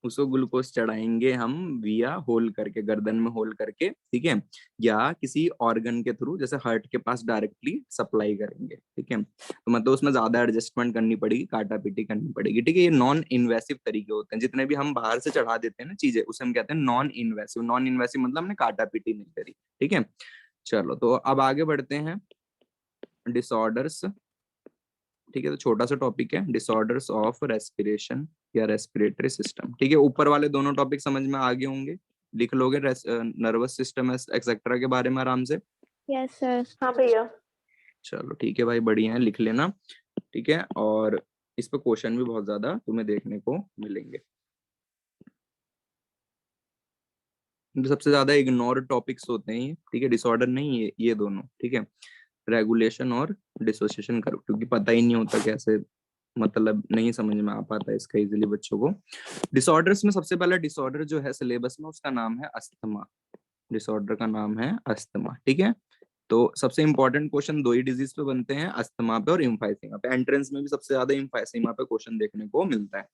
उसको ग्लूकोज चढ़ाएंगे हम विया होल करके, गर्दन में होल करके, ठीक है, या किसी ऑर्गन के थ्रू, जैसे हार्ट के पास डायरेक्टली सप्लाई करेंगे, ठीक है। तो मतलब उसमें ज्यादा एडजस्टमेंट करनी पड़ेगी, काटा पीटी करनी पड़ेगी, ठीक है। ये नॉन इन्वेसिव तरीके होते हैं। जितने भी हम बाहर से चढ़ा देते हैं ना चीजें, उसे हम कहते हैं नॉन इन्वेसिव। नॉन इन्वेसिव मतलब हमने काटा पीटी नहीं करी, ठीक है। चलो तो अब आगे बढ़ते हैं। डिसऑर्डर्स, ठीक है। तो छोटा सा टॉपिक है, डिसऑर्डर्स ऑफ रेस्पिरेशन या रेस्पिरेटरी सिस्टम, ठीक है। ऊपर वाले दोनों टॉपिक समझ में आ गए होंगे, लिख लोगे नर्वस सिस्टम एक्सेट्रा के बारे में आराम से। Yes sir. हाँ भैया। चलो ठीक है भाई, बढ़िया है, लिख लेना, ठीक है। और इस पे क्वेश्चन भी बहुत ज्यादा तुम्हें देखने को मिलेंगे। तो सबसे ज्यादा इग्नोर टॉपिक्स होते हैं ये, ठीक है। डिसऑर्डर नहीं, ये दोनों, ठीक है। रेगुलेशन और डिसोसिएशन करो, क्योंकि पता ही नहीं होता कैसे, मतलब नहीं समझ में आ पाता इसका इजीली बच्चों को। डिसऑर्डर्स में सबसे पहला डिसऑर्डर जो है सिलेबस में, उसका नाम है अस्थमा। डिसऑर्डर का नाम है अस्थमा, ठीक है। तो सबसे इंपॉर्टेंट क्वेश्चन 2 ही डिजीज पे बनते हैं, अस्थमा पे और इम्फाइसीमा पे। एंट्रेंस में भी सबसे ज्यादा इम्फाइसीमा पे क्वेश्चन देखने को मिलता है।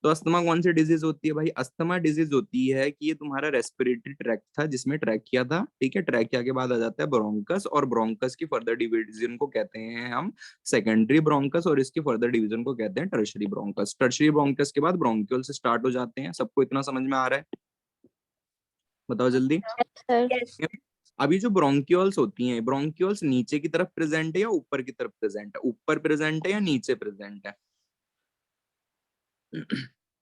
तो अस्थमा कौन सी डिजीज होती है भाई? अस्थमा डिजीज होती है कि ये तुम्हारा रेस्पिरेटरी ट्रैक्ट था, जिसमें ट्रैकिया था, ठीक है। ट्रैकिया के बाद आ जाता है ब्रोंकस, और ब्रोंकस की फर्दर डिवीजन को कहते हैं हम सेकेंडरी ब्रोंकस, और इसकी फर्दर डिवीजन को कहते हैं टर्शरी ब्रोंकस। टर्शरी ब्रोंकस के बाद ब्रोंक्यूल से स्टार्ट हो जाते हैं। सबको इतना समझ में आ रहा है? बताओ जल्दी। सर अभी जो ब्रोंक्यूल्स होती हैं, ब्रोंक्यूल्स नीचे की तरफ प्रेजेंट है या ऊपर की तरफ प्रेजेंट है? ऊपर प्रेजेंट है या नीचे प्रेजेंट है?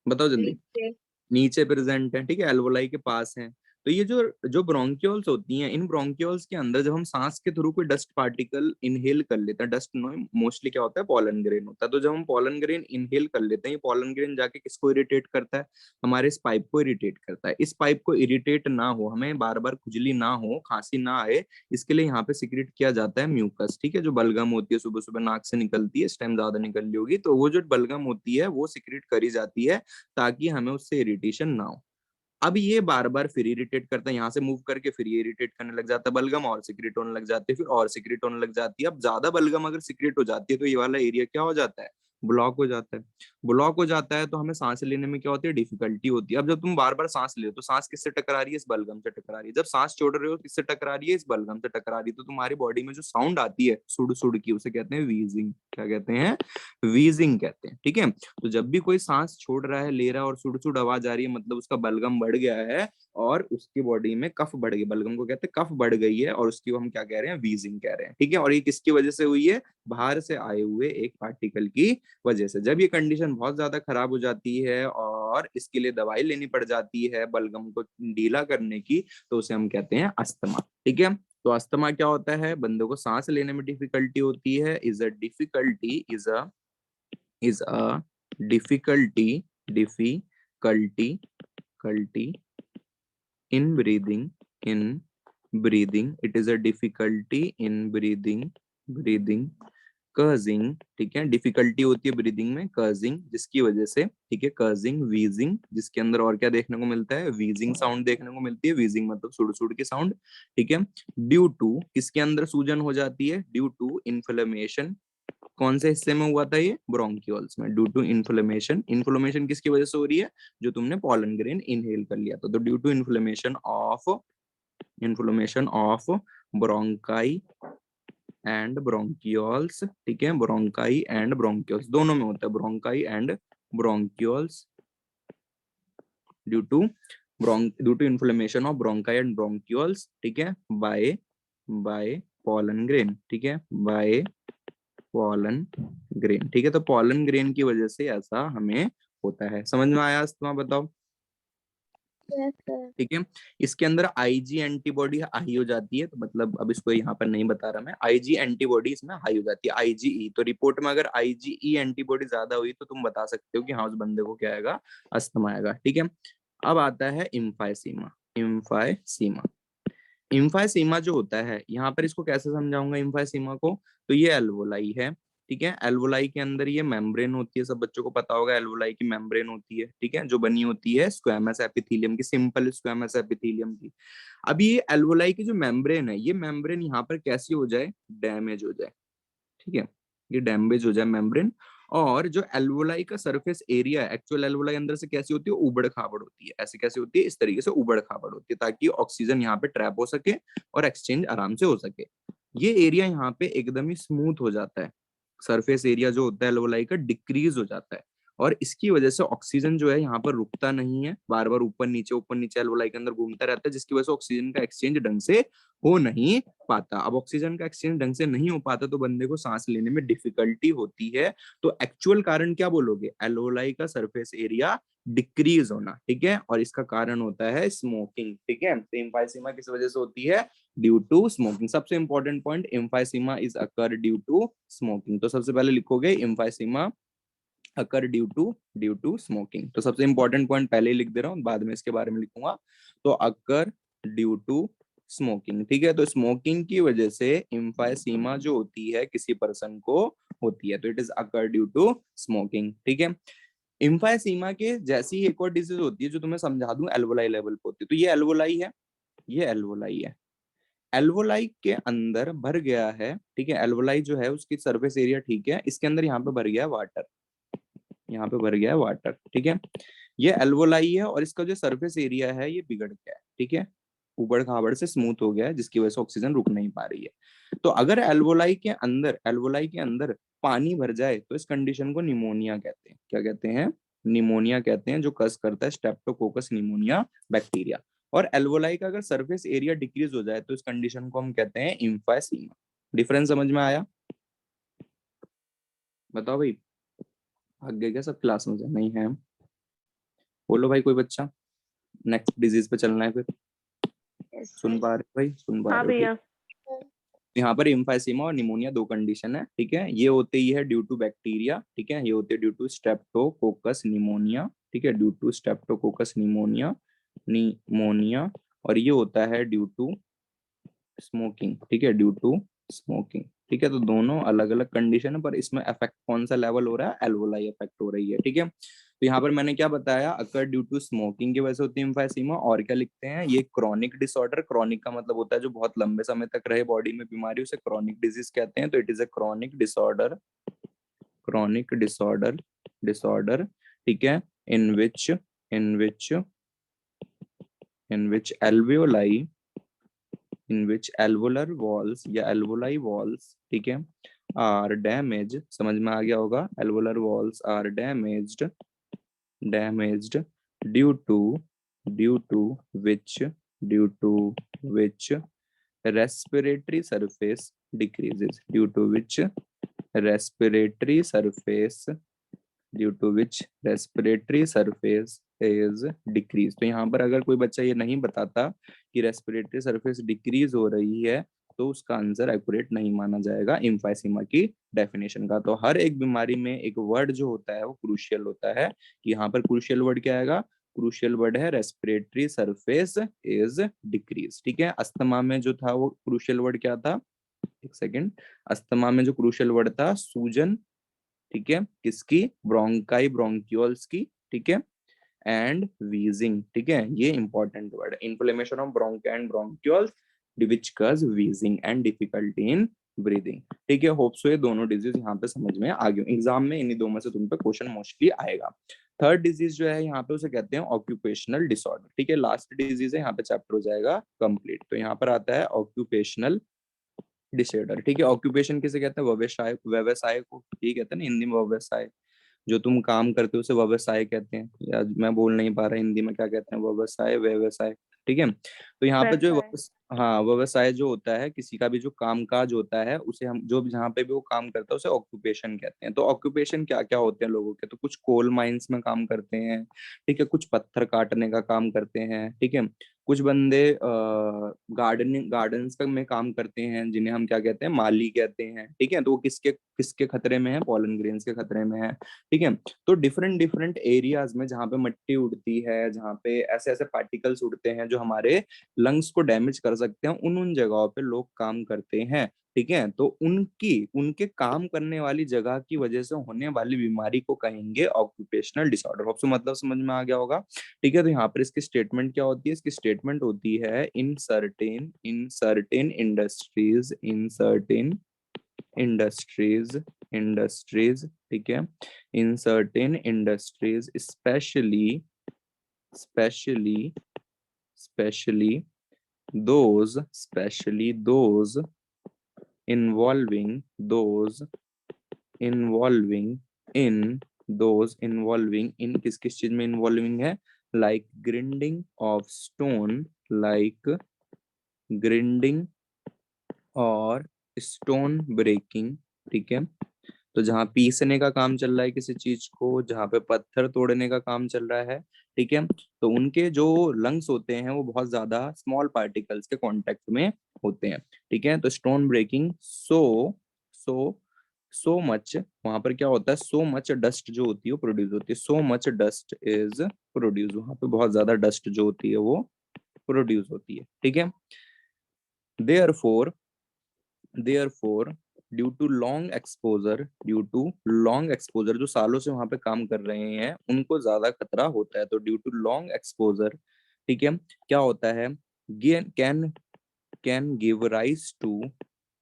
बताओ जल्दी। नीचे प्रेजेंट है, ठीक है, एल्वोलाई के पास है। तो ये जो ब्रोंक्यूल्स होती हैं, इन ब्रोंक्यूल्स के अंदर जब हम सांस के थ्रू कोई डस्ट पार्टिकल इनहेल कर लेते हैं, डस्ट मोस्टली क्या होता है, पॉलन ग्रेन होता है, तो जब हम पॉलन ग्रेन इनहेल कर लेते हैं, ये पॉलन ग्रेन जाके किसको इरिटेट करता है, हमारे इस पाइप को इरिटेट करता है। इस पाइप को इरिटेट ना हो, हमें बार बार खुजली ना हो, खांसी ना आए, इसके लिए यहाँ पे सिक्रेट किया जाता है म्यूकस, ठीक है, जो बलगम होती है सुबह सुबह नाक से निकलती है, इस टाइम ज्यादा निकल रही होगी, तो वो जो बलगम होती है वो सिक्रेट करी जाती है ताकि हमें उससे इरिटेशन ना हो। अब ये बार बार फिर इरिटेट करता है, यहाँ से मूव करके फिर ये इरिटेट करने लग जाता है बलगम, और सिक्रेट होने लग जाती है, फिर और सिक्रेट होने लग जाती है। अब ज्यादा बलगम अगर सिक्रेट हो जाती है तो ये वाला एरिया क्या हो जाता है, ब्लॉक हो जाता है। ब्लॉक हो जाता है तो हमें सांस लेने में क्या होती है, डिफिकल्टी होती है। अब जब तुम बार बार सांस ले हो तो सांस किससे टकरा रही है, इस बलगम से टकरा रही है। जब सांस छोड़ रहे हो किससे टकरा रही है, इस बलगम से टकरा रही है। तो तुम्हारी बॉडी में जो साउंड आती है सुड़ सुड़ की, उसे कहते हैं वीजिंग। क्या कहते हैं, वीजिंग कहते हैं, ठीक है। तो जब भी कोई सांस छोड़ रहा है, ले रहा है और सुड़ सुड़ आवाज आ रही है, मतलब उसका बलगम बढ़ गया है और उसकी बॉडी में कफ बढ़ गई, बलगम को कहते हैं कफ बढ़ गई है, और उसकी हम क्या कह रहे हैं, वीजिंग कह रहे हैं, ठीक है। और ये किसकी वजह से हुई है, बाहर से आए हुए एक पार्टिकल की वजह से। जब ये कंडीशन बहुत ज्यादा खराब हो जाती है और इसके लिए दवाई लेनी पड़ जाती है बलगम को ढीला करने की, तो उसे हम कहते हैं अस्थमा, ठीक है। तो अस्थमा क्या होता है, बंदे को सांस लेने में डिफिकल्टी होती है, is a difficulty difficulty in breathing, it is a difficulty in breathing causing, ठीक है, डिफिकल्टी होती है ब्रीदिंग में, causing जिसकी वजह से, ठीक है, causing wheezing, जिसके अंदर और क्या देखने को मिलता है, wheezing साउंड देखने को मिलती है, wheezing मतलब सुड़ सुड़ की साउंड, ठीक है। ड्यू टू, किसके अंदर सूजन हो जाती है, ड्यू टू इन्फ्लेमेशन, कौन से हिस्से में हुआ था ये, ब्रोंक्यूल्स में, ड्यू टू इन्फ्लेमेशन। इन्फ्लेमेशन किसकी वजह से हो रही है, जो तुमने पॉलन ग्रेन इनहेल कर लिया था। तो due to inflammation of bronchi and bronchioles, ठीक है, ब्रोंकाई एंड ब्रोंक्यूल्स दोनों में होता है, bronchi and bronchioles, due to inflammation of bronchi and bronchioles, ठीक है, बाय पॉलन ग्रेन, ठीक है, बाय पॉलन ग्रेन, ठीक है। तो पॉलन ग्रेन की वजह से ऐसा हमें होता है। समझ में आया अस्थमा, बताओ, यस सर। ठीक है। इसके अंदर आईजी एंटीबॉडी हाई हो जाती है, तो मतलब अब इसको यहाँ पर नहीं बता रहा मैं, आईजी एंटीबॉडी इसमें हाई हो जाती है, आईजीई। तो रिपोर्ट में अगर आईजीई एंटीबॉडी ज्यादा हुई तो तुम बता सकते हो कि हाँ उस बंदे को क्या आएगा, अस्थमा आएगा, ठीक है। अब आता है इम्फाइसीमा। इम्फाइसीमा जो होता है, यहाँ पर इसको कैसे समझाऊंगा इम्फाइसीमा को, तो ये एल्वोलाई है, ठीक है। एल्वोलाई के अंदर ये मेम्ब्रेन होती है, सब बच्चों को पता होगा एल्वोलाई की मेम्ब्रेन होती है, ठीक है, जो बनी होती है स्क्वैमस एपिथेलियम की, सिंपल स्क्वैमस एपिथेलियम की। अब ये एल्वोलाई की जो मेम्ब्रेन है, ये मेम्ब्रेन यहाँ पर कैसी हो जाए, डैमेज हो जाए, ठीक है, ये डैमेज हो जाए मेम्ब्रेन। और जो एल्वोलाई का सरफेस एरिया है, एक्चुअल एल्वोलाई अंदर से कैसी होती है, उबड़ खाबड़ होती है, ऐसे कैसे होती है, इस तरीके से उबड़ खाबड़ होती है, ताकि ऑक्सीजन यहाँ पे ट्रैप हो सके और एक्सचेंज आराम से हो सके। ये एरिया यहाँ पे एकदम ही स्मूथ हो जाता है, सरफेस एरिया जो होता है एल्वोलाई का डिक्रीज हो जाता है, और इसकी वजह से ऑक्सीजन जो है यहाँ पर रुकता नहीं है, बार बार ऊपर नीचे एल्वोलाई के अंदर घूमता रहता है, जिसकी वजह से ऑक्सीजन का एक्सचेंज ढंग से हो नहीं पाता। अब ऑक्सीजन का एक्सचेंज ढंग से नहीं हो पाता तो बंदे को सांस लेने में डिफिकल्टी होती है। तो एक्चुअल कारण क्या बोलोगे, एल्वोलाई का सरफेस एरिया डिक्रीज होना, ठीक है, और इसका कारण होता है स्मोकिंग, ठीक है। तो एम्फाइसीमा किस वजह से होती है, ड्यू टू स्मोकिंग। सबसे important point, emphysema is occur due to smoking. तो सबसे पहले लिखोगे emphysema occur due to smoking. तो सबसे इंपॉर्टेंट पॉइंट पहले ही लिख दे रहा हूँ, बाद में इसके बारे में लिखूंगा। तो अकर ड्यू टू स्मोकिंग, ठीक है। तो स्मोकिंग की वजह से एम्फाइसीमा जो होती है किसी पर्सन को होती है, तो it is occur due to smoking, ठीक है। एम्फाइसीमा के जैसी एक और डिजीज होती है जो तुम्हें समझा दूं, एल्वोलाई लेवल पे होती है। तो ये एल्वोलाई है, ये एल्वोलाई है, एल्वोलाई के अंदर भर गया है, ठीक है। एल्वोलाई जो है उसकी सरफेस एरिया ठीक है, इसके अंदर यहाँ पे भर गया है वाटर, यहाँ पे भर गया है वाटर, ठीक है। ये एल्वोलाई है और इसका जो सरफेस एरिया है ये बिगड़ गया है, ठीक है, उबड़ खाबड़ से स्मूथ हो गया है, जिसकी वजह से ऑक्सीजन रुक नहीं पा रही है। तो अगर एल्वोलाई के अंदर पानी भर जाए तो इस कंडीशन को निमोनिया कहते हैं। क्या कहते हैं, निमोनिया कहते हैं, जो कस करता है स्ट्रेप्टोकोकस निमोनिया बैक्टीरिया। और एल्वोलाई का अगर सरफेस एरिया डिक्रीज हो जाए तो इस कंडीशन को हम कहते हैं एम्फाइसीमा। डिफरेंस समझ में आया, बताओ भाई, भाग गए क्या सब क्लास में से, नहीं है, बोलो भाई कोई बच्चा, नेक्स्ट डिजीज पे चलना है फिर। सुन पा रहे हो भाई, सुन पा हाँ रहे हो? भैया। ठीक, यहाँ पर एम्फाइसीमा और निमोनिया दो कंडीशन है, ठीक है। ये होते ही है ड्यू टू बैक्टीरिया, ठीक है। ये होते हैं ड्यू टू स्ट्रेप्टोकोकस निमोनिया, ठीक है, due to streptococcus pneumonia, pneumonia. और ये होता है ड्यू टू स्मोकिंग, ठीक है, ड्यू टू स्मोकिंग, ठीक है। तो दोनों अलग अलग कंडीशन है, पर इसमें इफेक्ट कौन सा लेवल हो रहा है? एल्वोलाई इफेक्ट हो रही है, ठीक है। तो यहाँ पर मैंने क्या बताया, अकर ड्यू टू स्मोकिंग की वजह से होती है एम्फाइसीमा। और क्या लिखते हैं, ये क्रॉनिक डिसऑर्डर, क्रॉनिक का मतलब होता है जो बहुत लंबे समय तक रहे बॉडी में बीमारी, उसे क्रॉनिक डिजीज कहते हैं। तो it is a chronic disorder, chronic disorder, disorder, ठीक है, इन विच इन विच इन विच alveoli, in which alveolar walls या alveoli walls, ठीक है, are damaged, समझ में आ गया होगा, alveolar walls are damaged, damaged due to which, due to which respiratory surface decreases, due to which respiratory surface, due to which respiratory surface is decreased। तो यहाँ पर अगर कोई बच्चा ये नहीं बताता कि रेस्पिरेटरी सरफेस डिक्रीज हो रही है, तो उसका आंसर एक्यूरेट नहीं माना जाएगा एम्फाइसीमा की डेफिनेशन का। तो हर एक बीमारी में एक वर्ड जो होता है वो क्रूशियल होता है, कि यहाँ पर क्रूशियल वर्ड क्या आएगा? क्रूशियल वर्ड है रेस्पिरेटरी सरफेस इज डिक्रीज, ठीक है। अस्थमा में जो था वो क्रूशियल वर्ड क्या था? एक सेकेंड, अस्थमा में जो क्रूशियल वर्ड था सूजन, ठीक है, किसकी? ब्रोंकाई, ब्रोंक्यूल्स की, ठीक है, एंड वीजिंग, ठीक है, ये इंपॉर्टेंट वर्ड है। Inflammation of ब्रोंका and bronchioles which cause wheezing and difficulty in breathing, ठीक है। होप सो ये दोनों डिजीज यहाँ पे समझ में आ गए। एग्जाम में इन्हीं दो में से तुम पे क्वेश्चन मोस्टली आएगा। थर्ड डिजीज जो है यहाँ पे उसे कहते हैं ऑक्यूपेशनल डिसऑर्डर, ठीक है। लास्ट डिजीज है, यहाँ पे चैप्टर हो जाएगा कंप्लीट। तो यहाँ पर आता है ऑक्यूपेशनल डिसऑर्डर, ठीक है। ऑक्यूपेशन किसे कहते हैं? व्यवसाय, व्यवसाय को ये कहते हैं ना हिंदी में, व्यवसाय, जो तुम काम करते हो उसे व्यवसाय कहते हैं। या मैं बोल नहीं पा रहा हिंदी में क्या कहते हैं, व्यवसाय, व्यवसाय, ठीक है। तो यहाँ पे जो व्यवसाय। हाँ, व्यवसाय जो होता है, किसी का भी जो कामकाज होता है उसे हम, जो जहाँ पे भी वो काम करता है उसे ऑक्यूपेशन कहते हैं। तो ऑक्यूपेशन क्या क्या होते हैं लोगों के? तो कुछ कोल माइंस में काम करते हैं, ठीक है, कुछ पत्थर काटने का काम करते हैं, ठीक है, कुछ बंदे गार्डनिंग, गार्डन्स में काम करते हैं जिन्हें हम क्या कहते हैं? माली कहते हैं, ठीक है। तो वो किसके किसके खतरे में है? पॉलन ग्रेन्स के खतरे में है, ठीक है। तो डिफरेंट डिफरेंट एरियाज में जहाँ पे मिट्टी उड़ती है, जहाँ पे ऐसे ऐसे पार्टिकल्स उड़ते हैं जो हमारे लंग्स को डैमेज कर सकते हैं, उन उन जगहों पे लोग काम करते हैं, ठीक है। तो उनकी उनके काम करने वाली जगह की वजह से होने वाली बीमारी को कहेंगे ऑक्यूपेशनल डिसऑर्डर। होप सो मतलब समझ में आ गया होगा, ठीक है। तो यहाँ पर इसकी स्टेटमेंट क्या होती है? इसकी स्टेटमेंट होती है in certain industries, in certain industries, ठीक है, in certain industries, especially those involving in किस किस चीज में इन्वॉल्विंग है? like grinding of stone, like grinding और स्टोन ब्रेकिंग, ठीक है। तो जहाँ पीसने का काम चल रहा है किसी चीज को, जहाँ पे पत्थर तोड़ने का काम चल रहा है, ठीक है, तो उनके जो लंग्स होते हैं वो बहुत ज्यादा स्मॉल पार्टिकल्स के कांटेक्ट में होते हैं, ठीक है। तो स्टोन ब्रेकिंग, सो मच, वहां पर क्या होता है? सो मच डस्ट जो होती है वो प्रोड्यूस होती है, so much dust is produce, वहां पे बहुत ज्यादा डस्ट जो होती है वो प्रोड्यूस होती है, ठीक है। Therefore due to long exposure, जो सालों से वहां पे काम कर रहे हैं उनको ज्यादा खतरा होता है। तो ड्यू टू लॉन्ग एक्सपोजर, ठीक है, क्या होता है? Can can give rise to,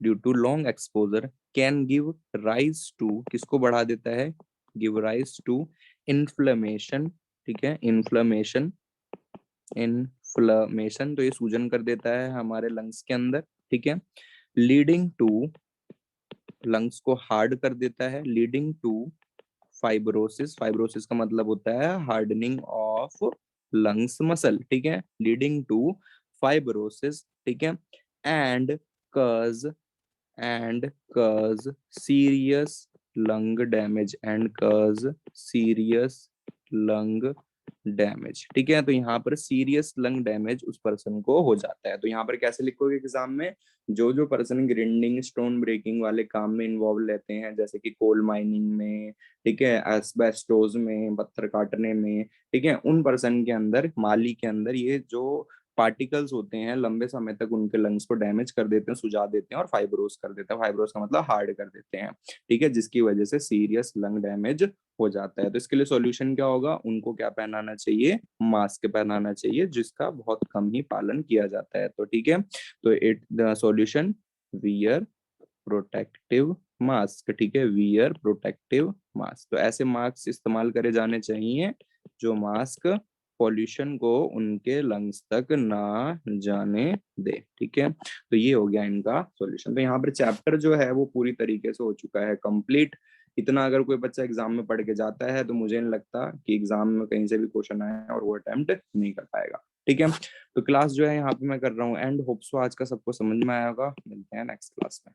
due to long exposure can give rise to, किसको बढ़ा देता है? गिव राइज टू इन्फ्लेमेशन, ठीक है, इन्फ्लेमेशन, तो ये सूजन कर देता है हमारे लंग्स के अंदर, ठीक है। लीडिंग टू, लंग्स को हार्ड कर देता है, लीडिंग टू फाइब्रोसिस, फाइब्रोसिस का मतलब होता है हार्डनिंग ऑफ लंग्स मसल, ठीक है, लीडिंग टू फाइब्रोसिस, ठीक है, एंड कज सीरियस लंग डैमेज, एंड कज सीरियस लंग डैमेज। ठीक है, तो यहाँ पर सीरियस लंग डैमेज उस पर्सन को हो जाता है। तो यहाँ पर कैसे लिखोगे एग्जाम में, जो पर्सन ग्राइंडिंग स्टोन ब्रेकिंग वाले काम में इन्वॉल्व रहते हैं, जैसे कि कोल माइनिंग में, ठीक है, एस्बेस्टोस में, पत्थर काटने में, ठीक है, उन पर्सन के अंदर, माली के अंदर ये जो पार्टिकल्स होते हैं लंबे समय तक उनके लंग्स को डैमेज कर देते हैं, सुझा देते हैं और फाइब्रोस कर देते हैं। फाइब्रोस का मतलब हार्ड कर देते हैं। ठीक है, जिसकी वजह से सीरियस लंग डैमेज हो जाता है। तो इसके लिए सॉल्यूशन क्या होगा, उनको क्या पहनाना चाहिए, मास्क पहनाना चाहिए, जिसका बहुत कम ही पालन किया जाता है। तो ठीक है, तो it the solution, wear protective mask. ठीक है, वियर प्रोटेक्टिव मास्क। तो ऐसे मास्क इस्तेमाल करे जाने चाहिए जो मास्क पॉल्यूशन को उनके लंग्स तक ना जाने दे। ठीक है, तो ये हो गया इनका सॉल्यूशन। तो यहाँ पर चैप्टर जो है वो पूरी तरीके से हो चुका है कंप्लीट। इतना अगर कोई बच्चा एग्जाम में पढ़ के जाता है तो मुझे नहीं लगता कि एग्जाम में कहीं से भी क्वेश्चन आए और वो अटेम्प्ट नहीं कर पाएगा। ठीक है, तो क्लास जो है यहाँ पे मैं कर रहा हूँ एंड। होप्स आज का सबको समझ में आया होगा। मिलते हैं नेक्स्ट क्लास में।